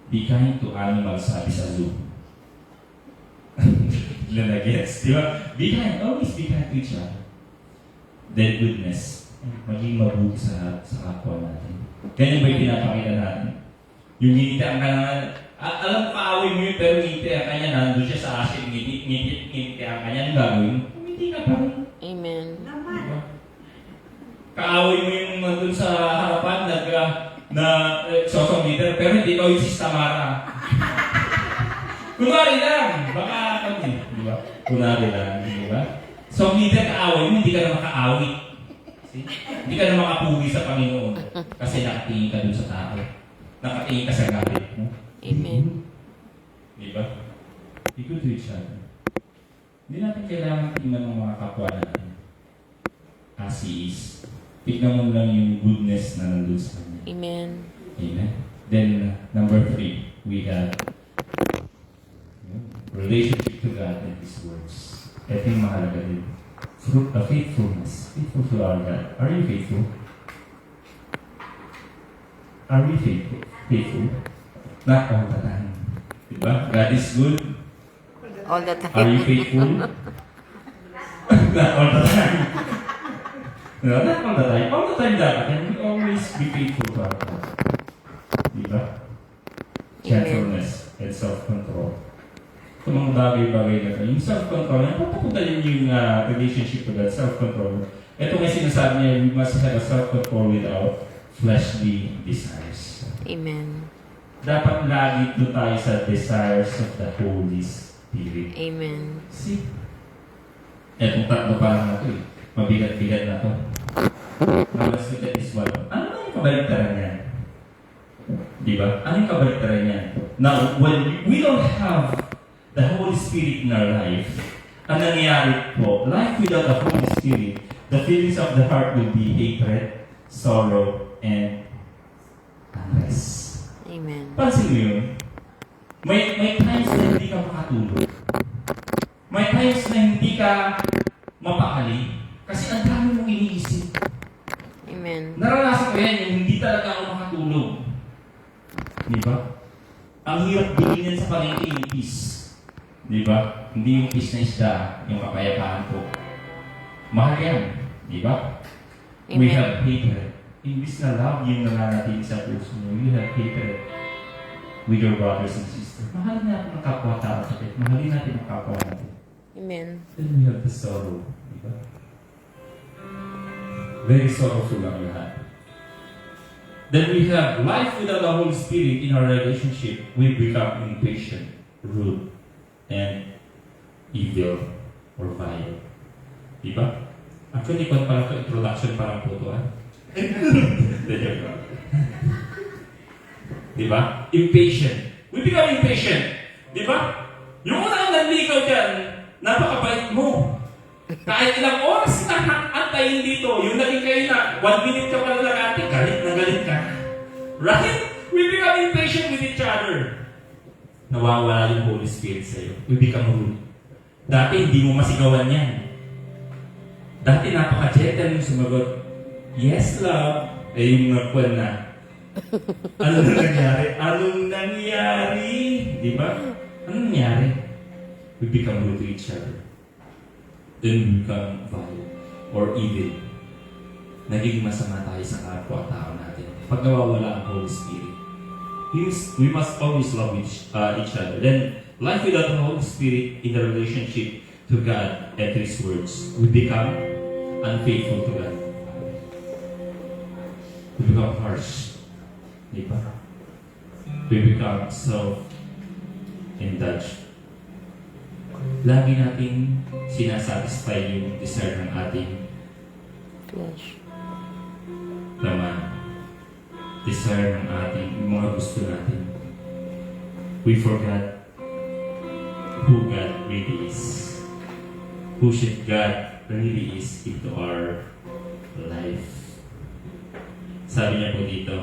Be kind to animals, sabi sa zoo. Ilan na gets, diba? Be kind. Always be kind to each other. Then goodness. Maging mabuti sa kapwa natin. Ganyan ba yung pinapakita natin? Yung ngitian ka na, alam ko kaaway mo yun, pero ngitian ka niya, nandun siya sa asin, ngitian ka niya, anong gagawin? Ngiti ka pa rin. Amen. Diba? Kaaway mo yung nandun sa harapan, sosong leader, pero hindi ikaw yung si Tamara. Kunwari lang, baka kami, di ba? Kunwari lang, di ba? So, leader kaaway mo, hindi ka na makaawit. Hindi ka na makapuwi sa Panginoon kasi nakatingin ka dun sa tao. Nakatingin ka sa galit mo. Amen. Di ba? Be good to each other. Hindi natin kailangan tingnan ng mga kapwa natin as he is. Tignan mo lang yung goodness na nandun sa kanya. Amen. Amen. Then, number 3, we have relationship to God and His words. Ito yung mahalaga din. Fruit of faithfulness. Faithful to our God. Are you faithful? Are we faithful? Faithful? Not all the time. Diba? God is good. All the time. Are you faithful? Not all the time. No, not all the time. All the time dapat. And we always be faithful to our God. Diba? Gentleness and self-control. Ito mga bagay-bagay na ito. Yung self-control, napapunta din yung relationship to that self-control. Ito nga sinasabi niya, we must have a self-control without fleshly desires. Amen. Dapat lagi doon tayo sa desires of the Holy Spirit. Amen. See? Etong tatlo pa lang na ito eh. Mabigat-bigat na ito. Now let's look at this one. Ano yung kabaliktaran niyan? Di ba? Ano yung kabaliktaran niyan? Now, when we don't have the Holy Spirit in our life, ang nangyayari po, life without the Holy Spirit, the feelings of the heart will be hatred, sorrow, and unrest. Amen. Pansin mo yun? May times na hindi ka makatulog. May times na hindi ka mapakali. Kasi ang dami mong iniisip. Amen. Naranasan ko yan, yung hindi talaga ako makatulog. Di ba? Ang hirap bilhin yan sa palengke yung peace. Di ba? Hindi yung peace na isda, yung kapayapaan ko. Mahal yan. Di ba? We Amen. have hatred. Imbis na love yung nananatili sa puso mo, you have hatred with your brothers and sisters. Mahalin natin ang kapwa-tao sa pet. Mahalin natin ang kapwa natin. Amen. Then we have the sorrow. Diba? Very sorrowful ang lahat. Then we have life without the Holy Spirit in our relationship. We become impatient, rude, and evil or vile. Diba? Actually, kung parang introduction parang putuan. Diba? Impatient. We become impatient. Diba? Yung unang nanligaw dyan, napakabait mo. Kahit ilang oras na antayin dito, yung naging kayo na, 1 minute ka pala nagati, galit ka. Right? We become impatient with each other. Nawawala yung Holy Spirit sa'yo. We become rude. Dati hindi mo masigawan yan. Dati napaka-gentle yung sumagot. Yes, love. Eh, yung nagkuhan na. Anong nangyari? Anong nangyari? Di ba? Anong nangyari? We become rude to each other. Then we become vile or evil. Naging masama tayo sa kapwa-tao natin. Pag nawawala ang Holy Spirit, we must always love each other. Then, life without the Holy Spirit in the relationship to God and to His words, we become unfaithful to God. We become harsh. Di ba? We become self-indulged. Lagi natin sinasatisfy yung desire ng ating Flesh. laman. Desire ng ating mga gusto natin. We forgot who God really is. Who should God really is into our life. Sabi niya po dito,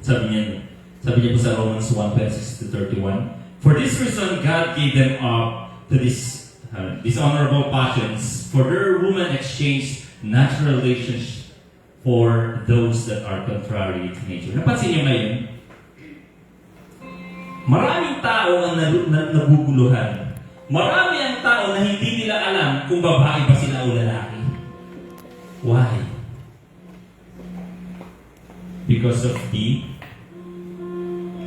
sabi niya po sa Romans 1:26-31, for this reason God gave them up to this dishonorable passions, for their women exchanged natural relations for those that are contrary to nature. Napansin niyo ngayon? Maraming tao ang naguguluhan. Marami ang tao na hindi nila alam kung babae ba sila o lalaki. Why? Because of the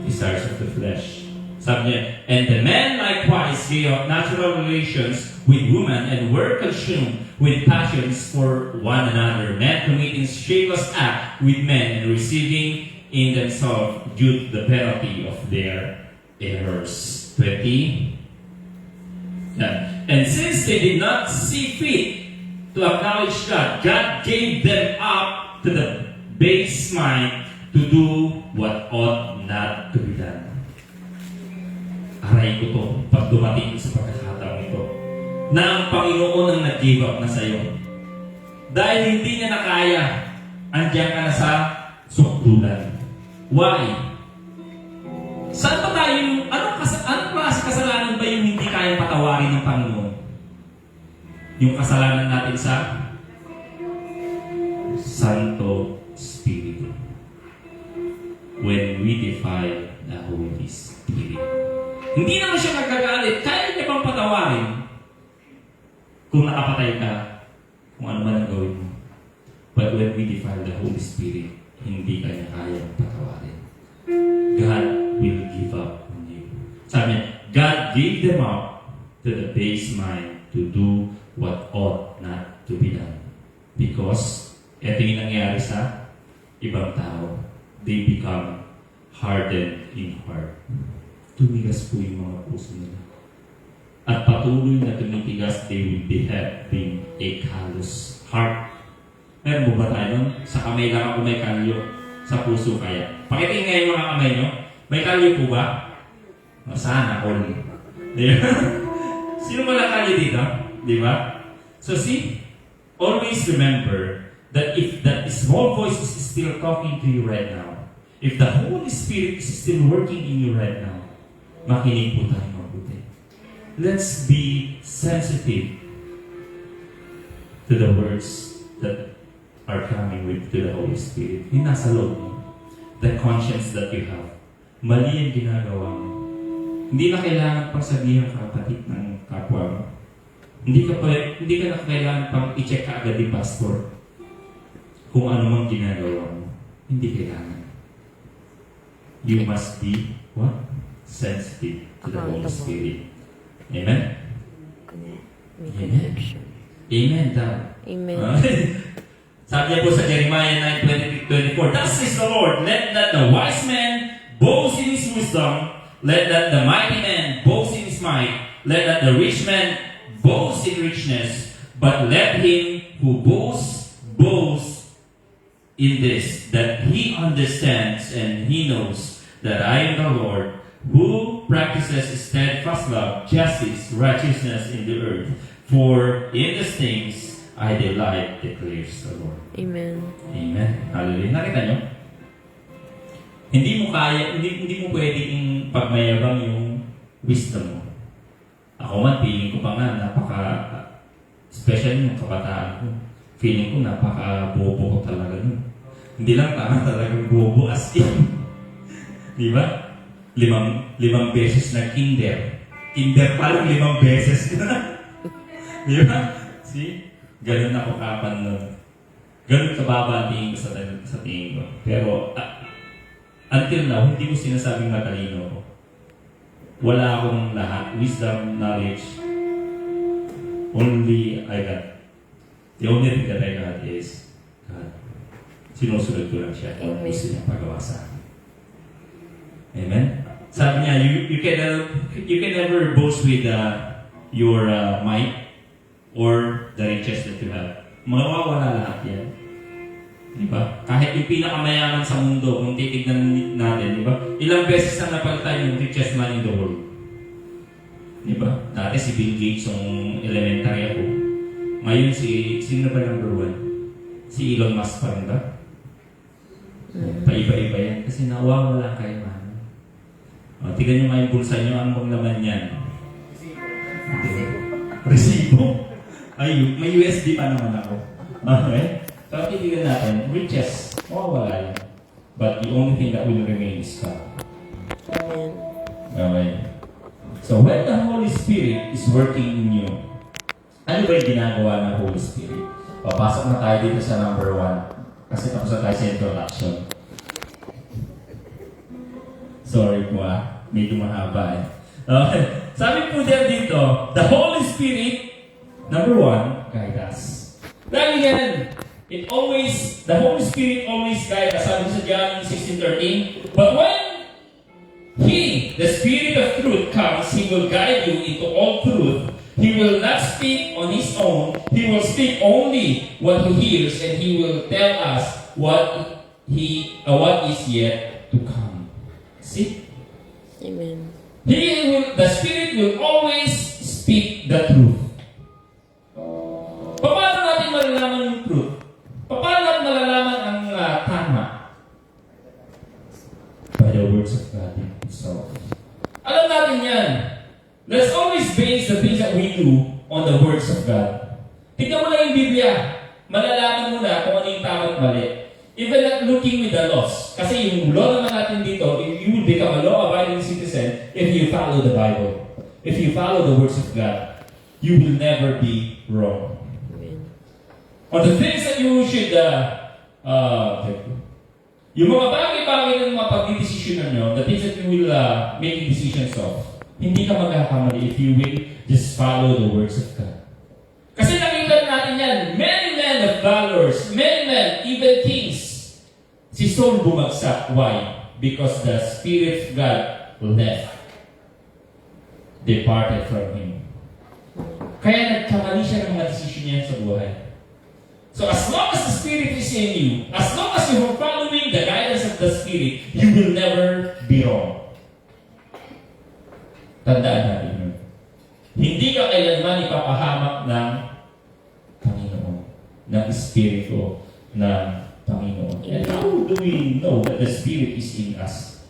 desires of the flesh. Sabi niya, and the men likewise gave up natural relations with women and were consumed with passions for one another, men committing shameless act with men and receiving in themselves due to the penalty of their errors. 20. Yeah. And since they did not see fit to acknowledge God, God gave them up to the base mind to do what ought not to be done. Aray ko to, pag dumating sa pagkakataong ito, na ang Panginoon ang nag-give up na sa'yo. Dahil hindi niya na kaya, andiyan ka na sa sukdulan. Why? Saan ba tayo, anong klase kasalanan ba yung hindi kayang patawarin ng Panginoon? Yung kasalanan natin sa Santo Espiritu. When we defy the Holy Spirit. Hindi naman siya nagkagalit. Kaya niya bang patawarin? Kung nakapatay ka, kung ano man ang gawin mo. But when we defy the Holy Spirit, hindi ka niya kayang patawarin. God will give up on you. Sabi niya, God gave them up to the base mind to do what ought not to be done. Because, ito yung nangyari sa ibang tao. They become hardened in heart. Tumigas po yung mga puso nila. At patuloy na tumitigas, they will be having a callous heart Meron mo ba tayo nun? Sa kamay lang ako may kalyo. Sa puso kaya. Pakitingin nga yung mga kamay nyo. May kalyo po ba? Sana all. Di ba? Sino ba kalyo dito? Di ba? So see, always remember that if that small voice is still talking to you right now, if the Holy Spirit is still working in you right now, makinig po tayo mabuti. Let's be sensitive to the words that are coming with to the Holy Spirit. Yung nasa loob mo, the conscience that you have. Mali ang ginagawa mo. Hindi na kailangan pang sabihin ang kapatid ng kapwa mo. Hindi ka na kailangan pang i-check ka agad ni pastor kung ano mang ginagawa mo. Hindi kailangan. You must be, what? Sensitive to the Holy Spirit. Amen? May conviction. Amen, Dad. Amen. Sabi niya po sa Jeremiah 9:23-24, Thus says the Lord, let not the wise man boast in his wisdom, let not the mighty man boast in his might, let not the rich man boast in richness, but let him who boasts, boast in this, that he understands and he knows that I am the Lord, who practices steadfast love, justice, righteousness in the earth. For in these things I delight, declares the Lord. Amen. Amen. Hallelujah. Nakita nyo? Hindi mo kaya, hindi mo pwedeng pagmayabang yung wisdom mo. Ako man, feeling ko pa nga, especially yung kabataan ko, feeling ko napaka-bobo ko talaga nun. Hindi lang talagang bobo as in. Di ba? Limang beses na kinder. Kinder pa lang 5 beses na. Di ba? See? Ganun ako kapan nun. Ganun kababa ang tingin ko sa tingin ko. Pero, until now, hindi ko sinasabing matalino ko. Wala akong lahat. Wisdom, knowledge. Only I got. The only thing that I got is God. Sinusunod ko lang siya. Kung gusto niyang pagawa sa akin. Amen? Sabi niya, you can never boast with your might or the riches that you have. Mawawala lahat yan. Di ba? Kahit yung pinakamayaman sa mundo, kung titignan natin, di ba? Ilang beses na napalitan yung richest man in the world. Di ba? Dati si Bill Gates yung elementary ako. Ngayon sino ba number 1? Si Elon Musk pa rin ba? Paiba-iba yan. Kasi nawawala kayo man. Tignan nyo nga yung bulsa nyo, anong laman yan? Resibo? Ay, may USD pa naman ako. Okay? So, titignan natin, riches, mawawala yan. But the only thing that will remain is God. Amen. Okay? So, when the Holy Spirit is working in you, ano ba yung ginagawa ng Holy Spirit? Papasok na tayo dito sa number 1. Kasi tapos na tayo sa introduction. Sorry po medyo mahaba Okay. Sabi po dito, the Holy Spirit, number 1, guide us. Dahil yan, the Holy Spirit always guide us. Sabi sa John 16:13, but when He, the Spirit of truth, comes, He will guide you into all truth. He will not speak on His own. He will speak only what He hears, and He will tell us what is yet to come. See? Amen. The Spirit will always speak the truth. Paano natin malalaman yung truth? Paano natin malalaman ang tama? By the words of God Himself. Alam natin yan. Let's always base the things that we do on the words of God. Tignan mo lang yung Biblia. Malalaman mo na kung ano yung tama at mali. Even not looking with the laws. Kasi yung law naman natin dito, you will become a law-abiding citizen if you follow the Bible. If you follow the words of God, you will never be wrong. Amen. On the things that you should, yung mga bagay-bagay na mga pag-decision nyo, the things that you will make decisions of, hindi ka magkakamali if you will just follow the words of God. Kasi nakita natin yan, many men of valors, many men, even kings, si Saul bumagsak. Why? Because the Spirit of God left, departed from him. Kaya nagkamali siya ng mga decision niya sa buhay. So as long as the Spirit is in you, as long as you are following the guidance of the Spirit, you will never be wrong. Tandaan natin yun. Hindi ka kailanman ipapahamak ng Panginoon, ng Espiritu ng Panginoon. And how do we know that the Spirit is in us?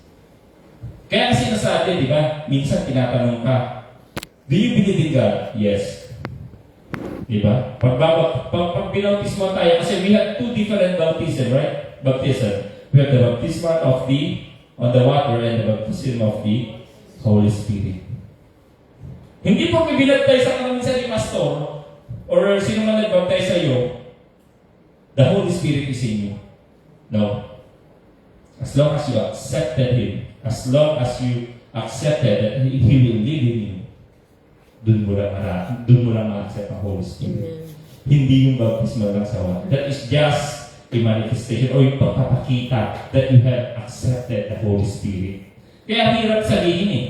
Kaya sinasabi, di ba? Minsan tinatanong ka, do you believe in God? Yes. Diba? Pag binautismo tayo, kasi we have two different baptism, right? Baptism. We have the baptism of on the water and the baptism of the Holy Spirit. Hindi po binaptize sa kanila ni pastor or sino man nagbaptize sa iyo, the Holy Spirit is in you. No. As long as you accepted Him, as long as you accepted that He will live in you, doon mo lang ma-accept ang Holy Spirit. Amen. Hindi yung baptismo lang sa water. That is just a manifestation or yung pagpapakita that you have accepted the Holy Spirit. Kaya hirap sabihin eh.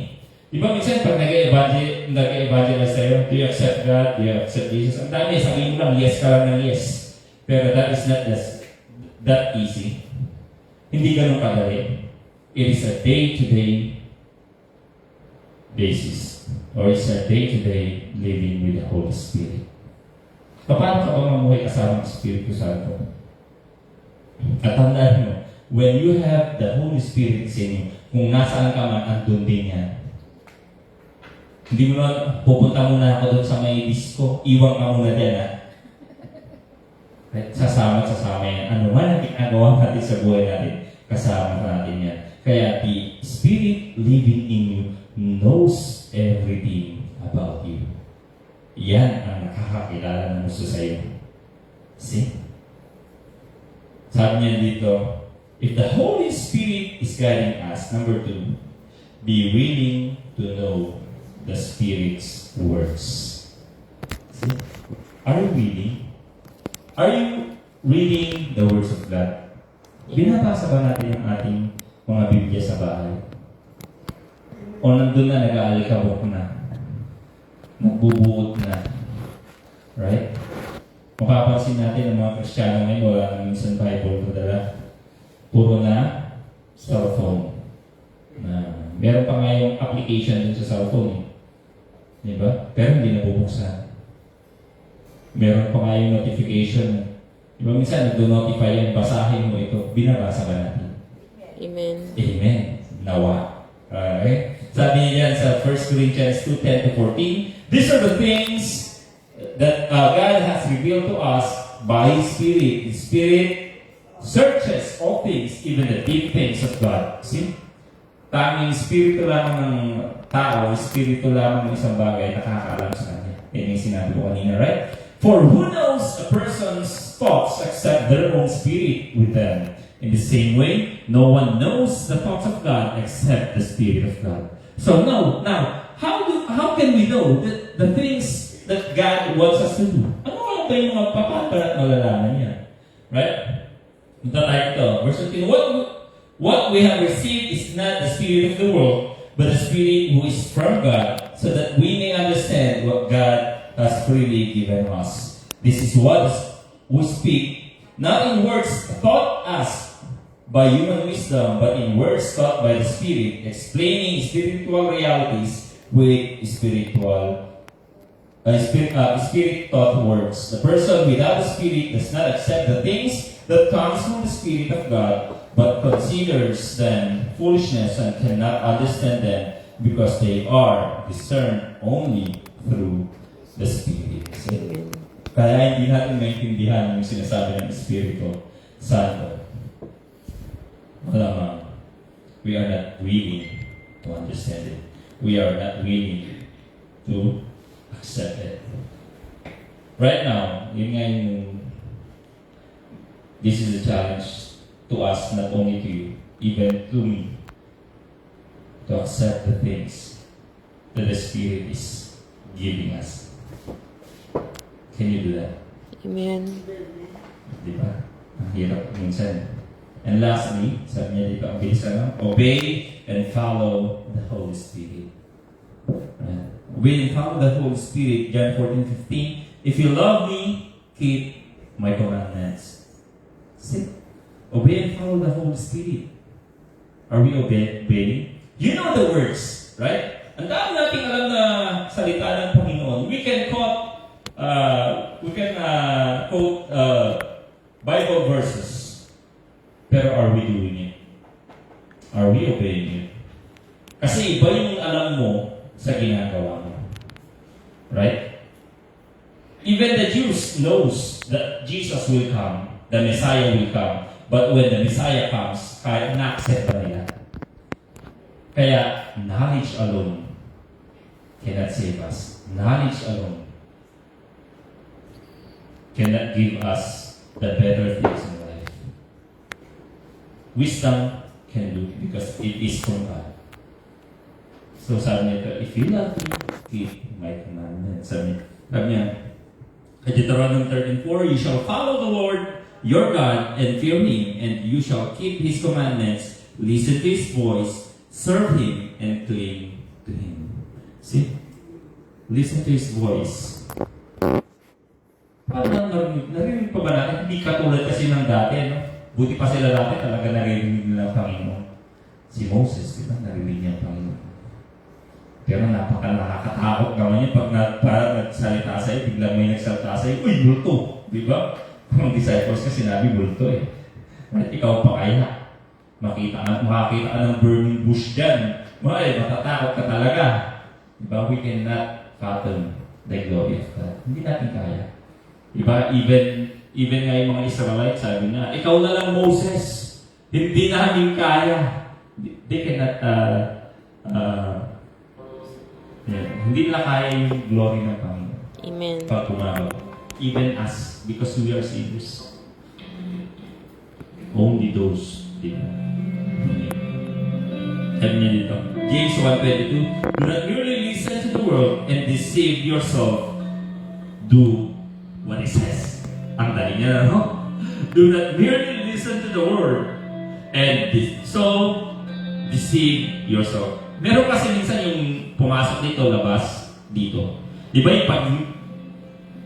Di ba minsan pag nag-evangelize sa'yo, do you accept God? Do you accept Jesus? Ang dami, sabihin mo lang, yes ka lang ng yes. Pero that is not just that easy. Hindi ganun kadali. It is a day-to-day basis. Or it's a day-to-day living with the Holy Spirit. Paano ka ba mamuhay kasama ng Espiritu Santo? At tandaan mo, when you have the Holy Spirit in you, kung nasaan ka man, andun din yan. Hindi mo na, pupunta muna ako doon sa may disco, iwan ka muna dyan, ha? Sasama yan. Ano man ang ginagawa natin sa buhay natin, kasama natin yan. Kaya the Spirit living in you knows everything about you. Yan ang nakakakilala ng gusto sa'yo. See? Sabi niya dito, if the Holy Spirit is guiding us, number 2, be willing to know the Spirit's words. See? Are you willing? Are you reading the words of God? Binabasa ba natin ang ating mga Biblia sa bahay? O nandun na, nag-aalikabok na. Nagbubuot na. Right? Mapapansin natin ang mga Kristiyano ngayon, wala na minsan Bible padala. Puro na cellphone. Meron pa nga yung application dun sa cellphone. Diba? Pero hindi nabubuksan. Meron pa nga yung notification. Diba minsan nagdo-notify yan, basahin mo ito. Binabasa ba natin? Amen. Amen. Nawa. Okay? Sabi niya sa 1 Corinthians 2:10-14, these are the things that God has revealed to us by His Spirit. The Spirit searches all things, even the deep things of God. See? Tanging Espiritu lamang ng tao, Espiritu lamang ng isang bagay, nakakaalam sa kanya. Yan yung sinabi ko kanina, right? For who knows a person's thoughts except their own spirit with them? In the same way, no one knows the thoughts of God except the Spirit of God. So now, how can we know the things that God wants us to do? Ano ba yung mga papaparat malalaman niya? Right? Punta tayo ito. Verse 15, what we have received is not the spirit of the world, but the Spirit who is from God, so that we may understand what God has freely given us. This is what we speak, not in words taught us by human wisdom, but in words taught by the Spirit, explaining spiritual realities with Spirit-taught words. The person without the Spirit does not accept the things that comes from the Spirit of God, but considers them foolishness and cannot understand them because they are discerned only through the Spirit. Amen. Kaya hindi natin maintindihan yung sinasabi ng Espiritu Santo. Malamang, we are not willing to understand it. We are not willing to accept it. Right now, yun nga yung, this is a challenge to us, not only to you, even to me, to accept the things that the Spirit is giving us. Can you do that? Amen. Di ba? Ang hirap minsan. And lastly, sabi niya dito, ang bilis lang, obey and follow the Holy Spirit. Obey and follow the Holy Spirit, John 14:15. If you love me, keep my commandments. See? Obey and follow the Holy Spirit. Are we obeying? You know the words, right? Ang dami nating alam na salita ng Panginoon. We can quote Bible verses. Pero are we doing it? Are we obeying it? Kasi iba yung alam mo sa ginagawa mo. Right? Even the Jews knows that Jesus will come, the Messiah will come. But when the Messiah comes, kahit na-accept ba nila? Kaya, knowledge alone cannot save us. Knowledge alone cannot give us the better things in life. Wisdom can do it because it is from God. So sabi niya, if you love me, keep my commandments. Sabi niya, Deuteronomy 13:4, you shall follow the Lord your God and fear Him, and you shall keep His commandments, listen to His voice, serve Him, and cling to Him. See? Listen to His voice. Parang narinig pa ba natin? Hindi katulad kasi ng dati, no? Buti pa sila dati talaga narinig nila ang Panginoon. Si Moses, di ba? Narinig niya ang Panginoon. Pero nakakatakot naman yun pag nagsalita sa'yo, biglang may nagsalita sa'yo, uy, multo! Di ba? Ang disciples kasi sinabi multo eh. At ikaw pa kaya? Makakita ka ng burning bush dyan. Matatakot ka talaga. Di ba? We cannot fathom the glory of God. Hindi natin kaya. Di ba? Even nga yung mga Israelites, sabi na, ikaw na lang Moses. Hindi namin kaya. They cannot hindi nila kaya yung glory ng Panginoon. Amen. Pag tumawag. Even us, because we are sinners. Only those did not. Sabi niya dito, James 1:22, do not merely listen to the world and deceive yourself. Do what it says. Ang dali niya, no? Do not merely listen to the word and so deceive yourself. Meron kasi minsan yung pumasok dito, labas dito. Di ba yung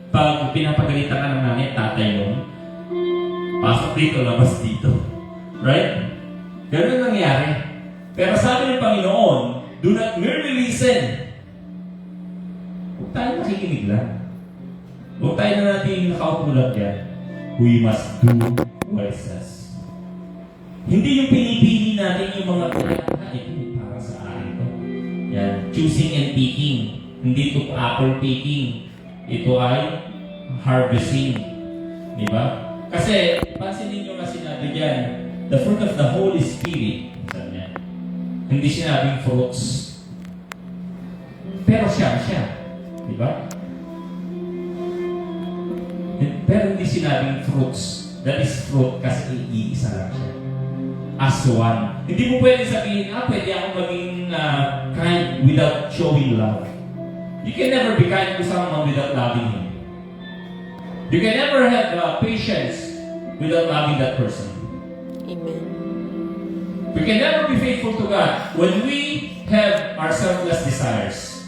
pag pinapagalitan ka ng nanay, tatay mo, pasok dito, labas dito. Right? Ganun nangyari. Pero sabi ng Panginoon, do not merely listen. Huwag tayo makikinig lang. Huwag tayo na natin nakaupo lang yan. We must do what it says. Hindi yung pinipili natin yung mga para sa akin to. Yan. Choosing and picking. Hindi ito apple picking. Ito ay harvesting. Di ba? Kasi, pansinin nyo nga sinabi dyan, the fruit of the Holy Spirit. Sabi niya. Hindi sinabing fruits. Pero siya. Di ba? Pero hindi sinabing fruits. That is fruit kasi iisa lang siya. As one. Hindi mo pwede sabihin, pwede ako maging kind without showing love. You can never be kind to someone without loving him. You can never have patience without loving that person. Amen. We can never be faithful to God when we have our selfless desires.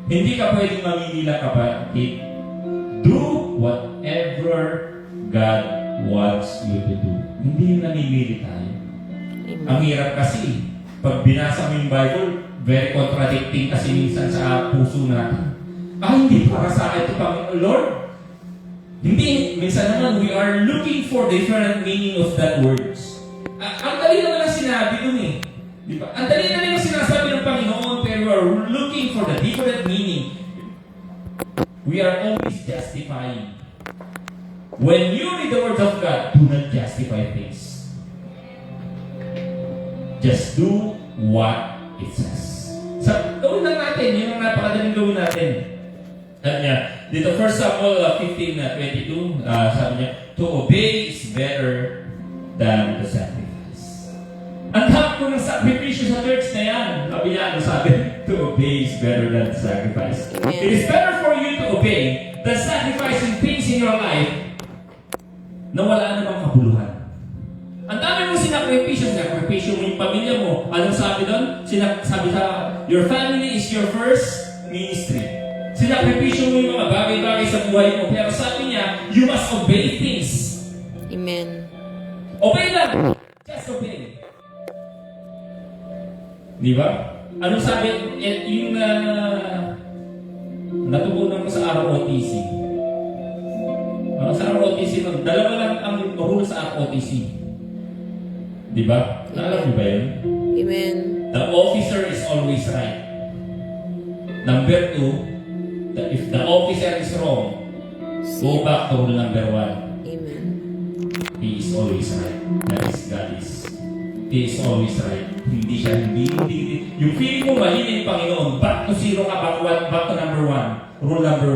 Hindi ka pwedeng mamimila, kapatid. Do whatever God wants you to do. Hindi yung namimili tayo. Amen. Ang hirap kasi, pag binasa mo yung Bible, very contradicting kasi minsan sa puso natin. Hindi para sa akin ito, Panginoon Lord. Hindi, minsan naman, we are looking for different meaning of that words. Ang dali naman ang sinabi dun eh. Di ba? Ang dali naman ang sinasabi ng Panginoon, pero we are looking for the different meaning. We are always justifying. When you read the Word of God, do not justify things. Just do what it says. So, gawin lang natin. Yun ang napakadaling gawin natin. Sabi niya, dito 1 Samuel 15:22, sabi niya, to obey is better than the sacrifice. Ang dami ko ng sakripisyo sa church na yan. Sabi niya, sabi, to obey is better than the sacrifice. Amen. It is better for you to obey than sacrificing things in your life na wala namang kabuluhan. Ang dami mong sinakripisyo mo yung pamilya mo. Anong sabi doon? Sabi sa, your family is your first ministry. Sinakripisyo mo yung mga bagay-bagay sa buhay mo. Pero sabi niya, you must obey things. Amen. Obey lang. Just obey. Di ba? Ano sabi? Yung natutunan ko sa ROTC. Sa ROTC, dalawa lang ang rule sa ROTC. Di ba? Alam niyo ba yun? Amen. The officer is always right. Number 2, if the officer is wrong, go back to rule number 1. Amen. He is always right. That is God is. He is always right. Hindi siya, hindi. Yung feeling mo mali na yung Panginoon, back to 0 ka, back to number 1. Rule number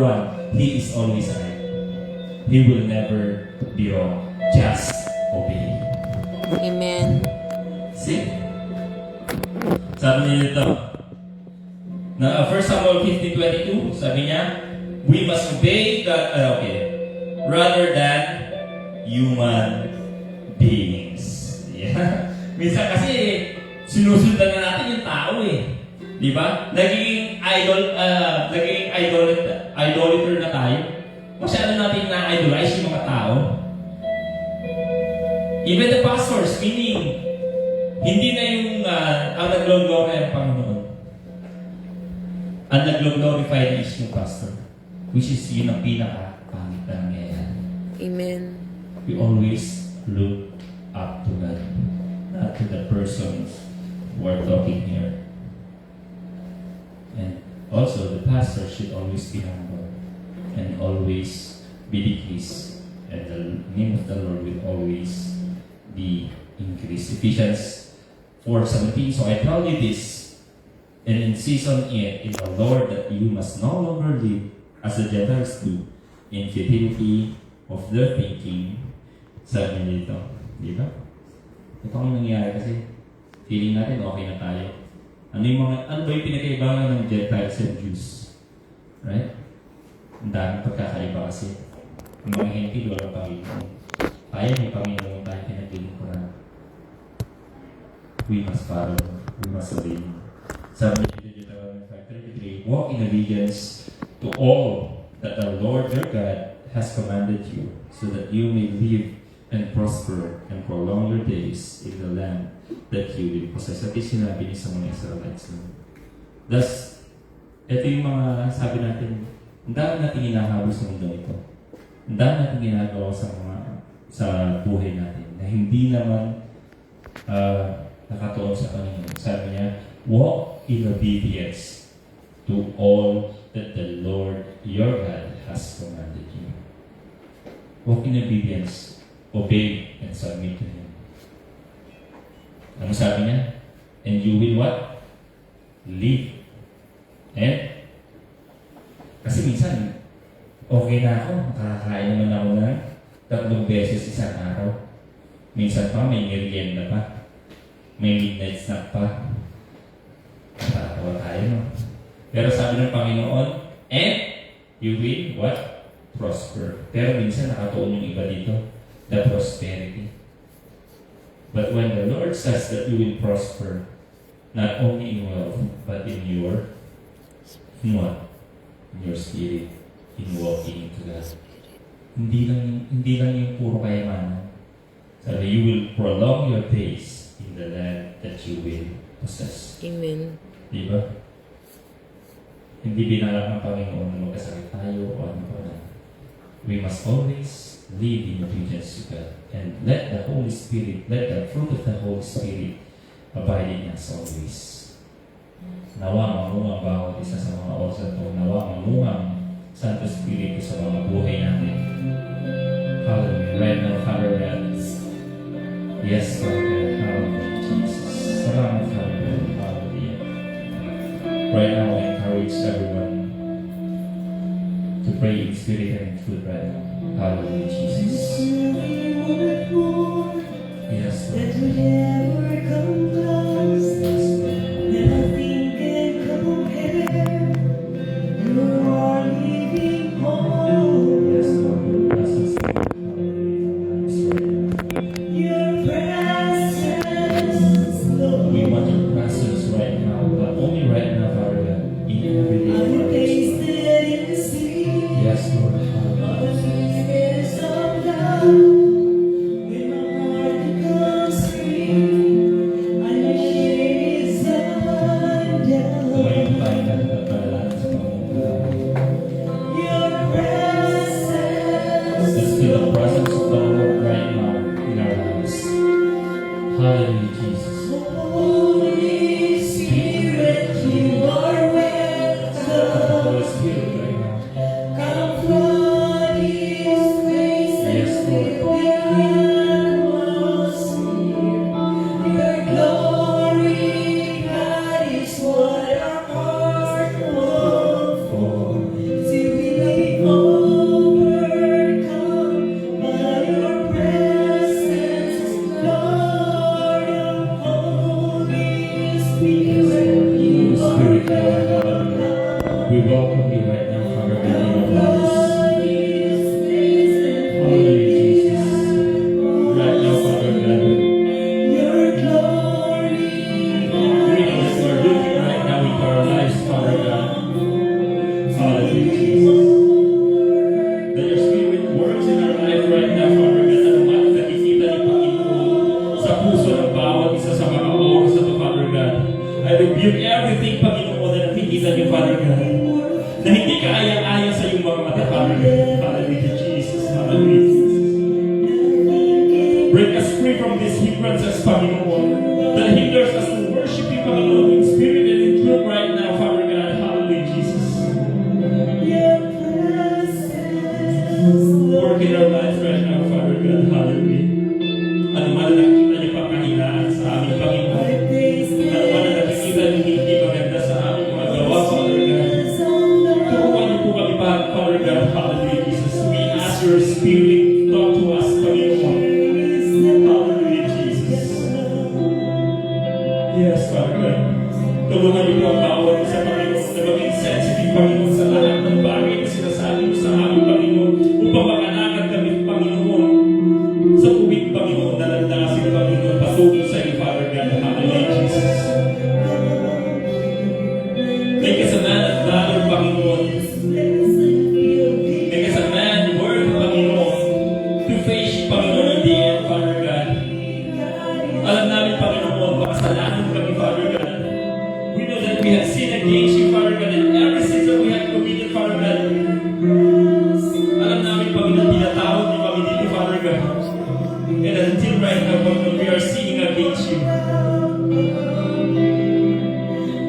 1, He is always right. He will never be wrong. Just obey. Amen. See? Sabi niya dito, na 1 Samuel 15:22, sabi niya, we must obey God, rather than human beings. Yeah. Minsan kasi, sinusundan na natin yung tao eh. Di ba? Naging idolater na tayo. Masyado natin na-idolize yung mga tao. Even the pastors, meaning, hindi na yung ang nag-glorify ang Panginoon. Ang nag-glorify is yung pastor. Which is yun ang pinaka-pangit na nangyayari. Amen. We always look up to God. Not to the persons who are talking here. And also, the pastor should always be humble and always be decreased. And the name of the Lord will always be increased. Ephesians 4:17. So I tell you this, and insist on it in the Lord, that you must no longer live as the Gentiles do, in futility of their thinking. Sabi niya dito, di ba? Ito ang nangyayari kasi feeling natin okay na tayo. Ano ba yung pinakaibangan ng Gentiles and Jews? Right? Ang daming pagkakaiba kasi. Yung mga hentil, walang Panginoon. Tayo may Panginoon tayo pinaglilingkuran. We must follow. We must obey. Sabi niya dito, Deuteronomy 5:33, walk in obedience to all that the Lord your God has commanded you, so that you may live and prosper and prolong your days in the land that you will possess. At sinabi niya sa mga Israelites. Thus, ito yung mga sabi natin, ang dami natin hinahabol sa mundo ito. Ang dami natin ginagawa sa buhay natin na hindi naman nakatuon sa Panginoon. Sabi niya, walk in obedience to all that the Lord your God has commanded you. Walk in obedience. Obey and submit to Him. Ano sabi niya? And you will what? Live. And? Kasi minsan, okay na ako. Makakain naman ako ng 3 beses isang araw. Minsan pa, may merienda pa. May midnight snack pa. Natatawa tayo, no? Pero sabi ng Panginoon, and you will what? Prosper. Pero minsan nakatuon yung iba dito. The prosperity. But when the Lord says that you will prosper, not only in wealth, but in your what? In your spirit, in walking into God. Hindi lang yung puro kayamanan. Sabi, you will prolong your days in the land that you will possess. Amen. Di ba? Hindi binalak ng Panginoon na magkasakit tayo o ano pa na. We must always live in obedience to God. And let the Holy Spirit, let the fruit of the Holy Spirit abide in us always. Nawa mamungang bawat isa sa mga oras na ito. Nawa mamungang Santo Espiritu sa mga buhay natin. Hallelujah. Right now, Father God. Yes, Father God. Hallelujah, Jesus. Salamat, Father God. Hallelujah. Right now, I encourage everyone to pray in spirit and in truth right now. Hallelujah, Jesus. Yes, That Lord. would ever come close. Yes, Lord. Nothing can compare. You are living hope. Yes, Lord. Bless us. Hallelujah. Yes, Lord. Your presence, Lord. We want your presence right now, but only right now, Father God, in every day of I our lives, tasted Lord. in Hallelujah, Jesus. Holy Spirit, you are welcome. Holy Spirit right now. Come flood this place Yes, and Lord. fill the atmosphere. Your glory, God, is what our heart longs for. Till we overcome by your presence, Lord, Holy Spirit, you Holy are Spirit, Lord, hallelujah. We welcome you right now, Father God, in our lives. Hallelujah, Jesus. Right now, Father God, we know that you are looking right now into our lives, Father God. Hallelujah, Jesus. That your Spirit works in our life right now, Father God. Ano man ang nakikita ni Panginoon sa puso ng bawat isa sa mga oras na ito, Father God. I rebuke everything, Panginoon, na nakikita niyo, Father God, na hindi kaaya-aya sa iyong mga mata, Father God. Hallelujah, Jesus. Hallelujah, Jesus. Break us free from these hindrances, Panginoon, that hinders us to worship you, Panginoon, in spirit and in truth right now, Father God. Hallelujah, Jesus. Work in our lives right now, Father God. Hallelujah. Ano man ang nakikita niyo pang kahinaan sa aming Panginoon. Ano man ang nakikita niyo hindi maganda sa aming mga gawa, Father God. Turuan niyo po kami, Father God. Hallelujah, Jesus. We ask your Spirit to talk to us, Panginoon. Hallelujah, Jesus. Yes, Father God. Tulungan niyo po ang bawat isa, Panginoon, na maging sensitive, Panginoon, sa lahat ng bagay na sinasabi mo sa aming Panginoon upang makanakad kami, Panginoon, sa tuwing, Panginoon, na landasin, Panginoon, patungo sa iyo, Father God. Hallelujah, Jesus. Make us a man of valor, Panginoon. Make us a man worth, Panginoon, to face you, Panginoon, in the end, Father God. Alam namin, Panginoon, makasalanan kami, Father God. We know that we have sinned against you, Father God, and every sin that we have committed, Father God. Alam namin, Panginoon, tinatawag niyo kami dito, Father God. And until right now, Panginoon, we are sinning against you.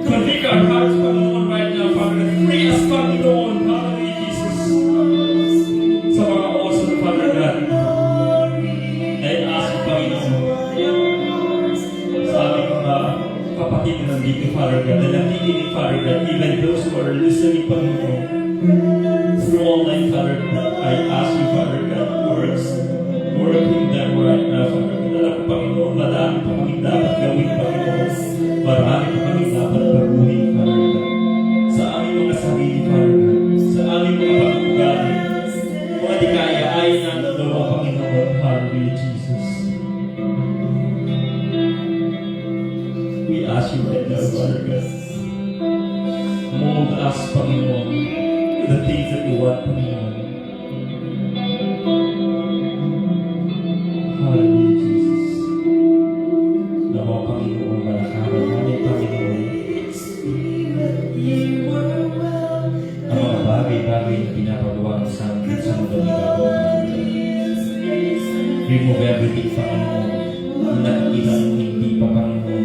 Convict our hearts, Panginoon, right now, Father God. Free us, Panginoon. Hallelujah, Jesus. Sa mga oras na, Father God. I ask you, Panginoon, sa aming mga kapatid na nandito, Father God, na nakikinig, Father God, even those who are listening, Panginoon, through online, Father God, I ask you, Father God, work in them right now, Father God. Alam ko, Panginoon, madami pa kaming dapat gawin, Panginoon. Marami pa kaming dapat baguhin, Father God. Sa aming mga sarili, Father God. Sa aming mga pag-ugali. Mga di kaya, ayon namin gawa, Panginoon. Hallelujah, Jesus. We ask you right now, Father God. Mold us, Panginoon, to the things that you want, Panginoon. Hallelujah, Jesus. Nawa, Panginoon, malakaran namin, Panginoon, ang mga bagay-bagay na pinapagawa mo sa amin sa mundo ni gagawa. Remove everything, Panginoon, na nakikita mo hindi pa, Panginoon,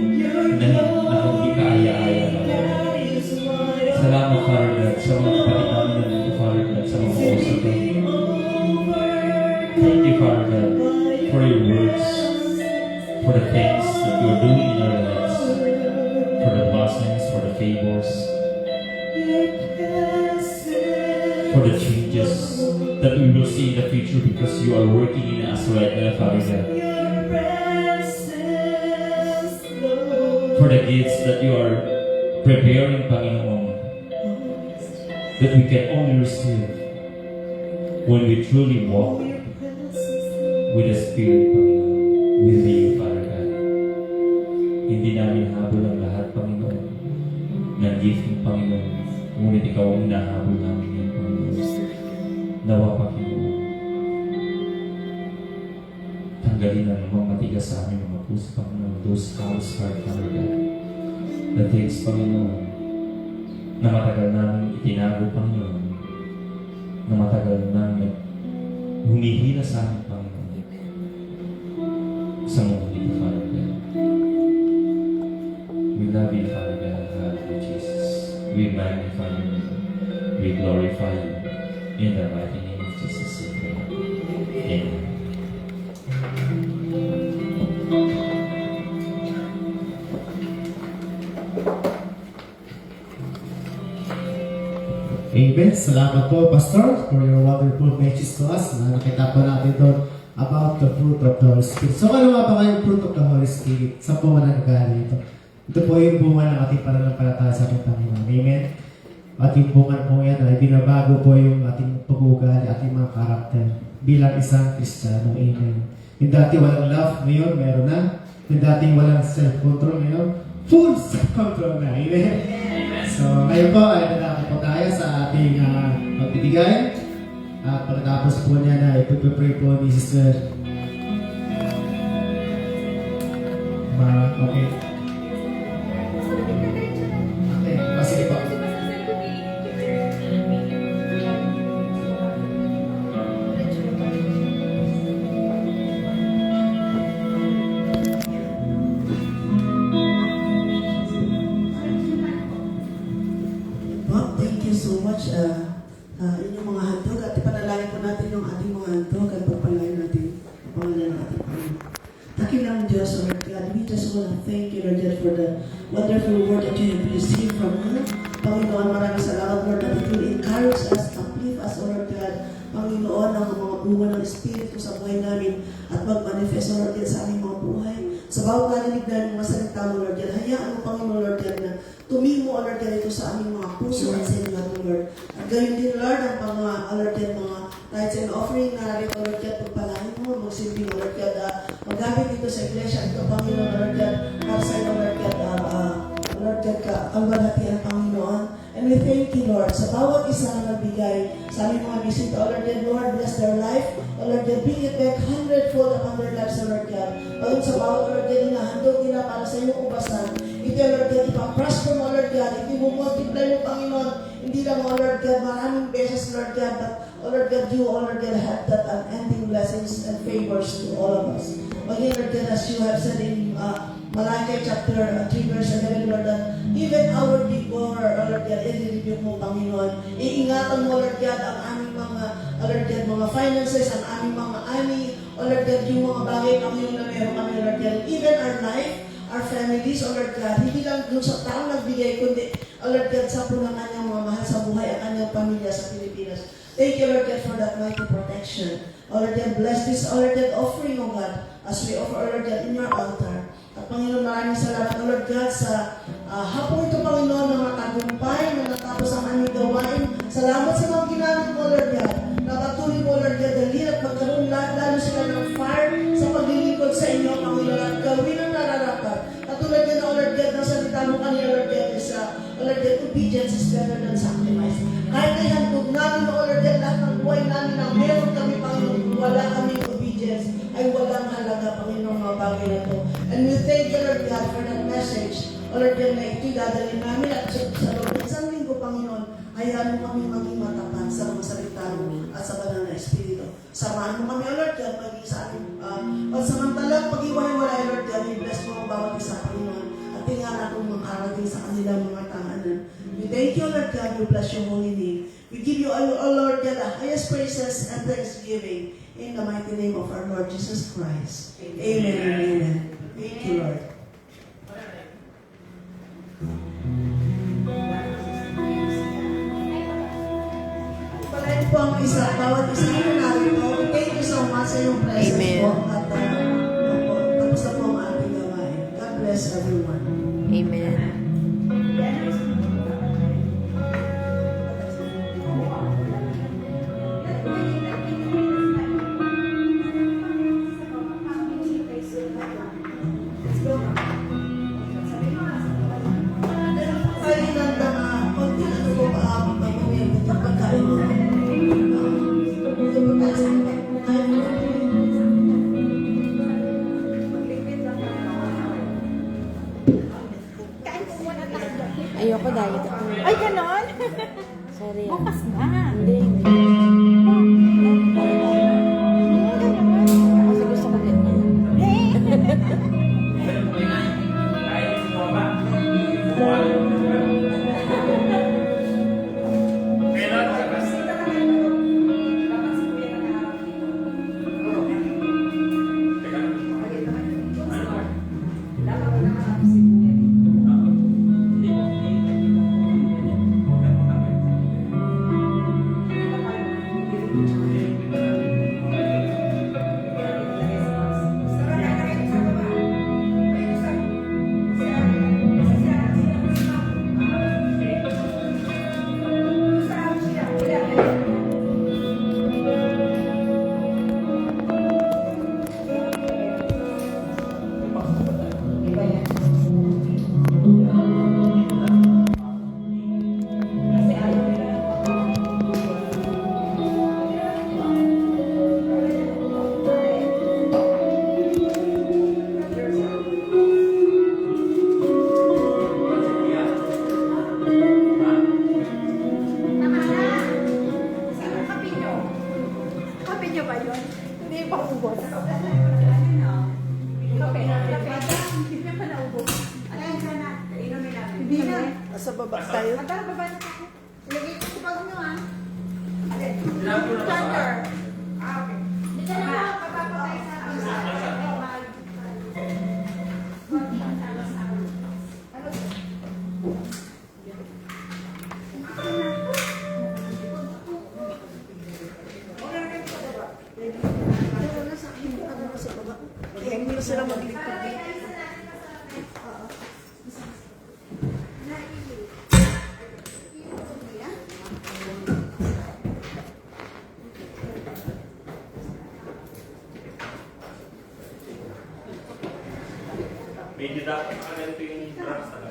na hindi kaaya-aya, Panginoon. Salamat, Father God, sa mga kapatid namin na dito, Father God, sa mga oras na ito. Thank you, Father God, for your words, for the things that you are doing in our lives, for the blessings, for the favors, for the changes that we will see in the future because you are working in us right now, Father God. For the gifts that you are preparing, Panginoon, that we can only receive when we truly walk with the Spirit, Panginoon, with you, Father God. Hindi namin habol ang lahat, Panginoon, ng gift ng Panginoon. Ngunit ikaw ang hinahabol namin yan, Panginoon. Nawa, Panginoon. Tanggalin ang mga matigas sa aming mga puso, Panginoon. Those cows, Father God. The things, Panginoon, na matagal namin itinago, Panginoon. Na matagal namin humihila sa amin, Panginoon. Sa mundo dito, Father God. we glorify you. In the mighty name of Jesus, we pray. Amen. Amen. Salamat po, Pastor, for your wonderful message to us. Nakita po natin doon about the fruit of the Holy Spirit. So, ano nga ba yung fruit of the Holy Spirit? Saan po nagagaling ito? Ito po yung bunga ng ating pananampalataya sa ating Panginoon. Amen. At yung bunga po yan ay binabago po yung ating pag-uugali, ating mga karakter bilang isang Kristiyano. Amen. Yung dati walang love, ngayon meron na. Yung dati walang self-control, ngayon full self-control na. Amen. So, ngayon po ay nadako po tayo sa ating magbibigay. At pagkatapos po niya na ipipray po ni Sister. Okay. Okay, sige po. Bob, thank you so much. Inyong mga handog at ipanalangin po natin yung ating mga handog at pagpalain natin ang pangalan ng ating Panginoon. Dakilang Diyos, O Lord God, we just want to thank you, Lord God, for the wonderful word that you have received from you. Panginoon, maraming salamat, Lord, that it will encourage us, uplift us, O Lord God. Panginoon, ang mga bunga ng Espiritu sa buhay namin at mag-manifest, O Lord God, sa aming mga buhay. Sa bawat narinig namin mga salita mo, Lord God, hayaan mo, Panginoon, Lord God, na tumimo, O Lord God, ito sa aming mga puso at sa inyo natin, Lord. At gayon din, Lord, ang mga, O Lord God, mga tithes and offering na rin, O Lord God, pagpalain mo, magsilbing, O Lord God, magamit dito sa iglesia. Ito, Panginoon, O Lord God, para sa inyo, Lord God, Lord God, kalwalhati ang Panginoon. And we thank you, Lord, sa bawat isa na nagbigay sa aming mga bisita, O Lord God, Lord, bless their life. O Lord God, bring it back 100-fold upon their lives, O Lord God. Pagod sa bawat, O Lord God, hinahandog nila para sa iyong ubasan. Ito, O Lord God, ipang-prosper mo, O Lord God. Ito mo multiply mo, Panginoon. Hindi lang, O Lord God, maraming beses, Lord God, but, O Lord God, you, O Lord God, have that unending blessings and favors to all of us. Again, Lord God, as you have said in Malachi chapter 3 verse 11, Lord, that even our devourer, O Lord God, i-rebuke mo, Panginoon. Iingatan mo, Lord God, ang aming mga, O Lord God, mga finances, ang aming mga ani, O Lord God, yung mga bagay, Panginoon, na meron kami, Lord God, even our life, our families, O Lord God, hindi lang dun sa taong nagbigay, kundi, O Lord God, sa po ng kanyang mga mahal sa buhay, ang kanyang pamilya sa Pilipinas. Thank you, Lord God, for that mighty protection. O Lord God, bless this, O Lord God, offering, O God, as we offer, O Lord God, in your altar. At Panginoon, maraming salamat, O Lord God, sa hapong ito, Panginoon, na matagumpay, na natapos ang aming gawain. Salamat sa mga ginamit mo, Lord God. Napatuloy mo, Lord God, dalhin at magkaroon lalo sila ng fire sa paglilingkod sa inyo, Panginoon, at gawin ang nararapat. Katulad yan, O Lord God, ng salita mo kanina, Lord God, is, O Lord God, obedience is better than sacrifice. Kahit na handog namin, O Lord God, lahat ng buhay namin na meron kami, Panginoon, wala kaming obedience, ay walang halaga, Panginoon, mga bagay na ito. And we thank you, Lord God, for that message. O Lord God, na ito'y dadalhin namin at sa loob ng isang linggo, Panginoon, hayaan mo kami maging matapat sa mga salita mo at sa banal na Espiritu. Samahan mo kami, O Lord God, maging sa aming pansamantalang pag-iwalay, Lord God, i-bless mo ang bawat isa, Panginoon, at tingnan natong makarating sa kanilang mga tanganan. We thank you, Lord God, we bless your holy name. We give you, O Lord God, the highest praises and thanksgiving in the mighty name of our Lord Jesus Christ. Amen and amen. Thank you, Lord. Palain po ang isa, bawat isa na narito. Thank you so much sa iyong presence Amen. po. At tapos na po ang ating gawain. God bless everyone. Amen. Ay, nanda na, konti na po paabot na po yung pagkain mo. Yung pagkain sa pagkain mo. Ayoko diet ako. Ay, ganon? Sorry. Bukas na. Hindi, hindi. Kasi gusto ko din. Pero Hindi na. Nasa baba tayo. Tara, baba na tayo. Ilagay ko sa bag nyo, ha? Thunder. Okay. Dito na lang, papapa tayo sa Kaya hindi na sila maglikod. Medyo dapat nakaganito yung drums na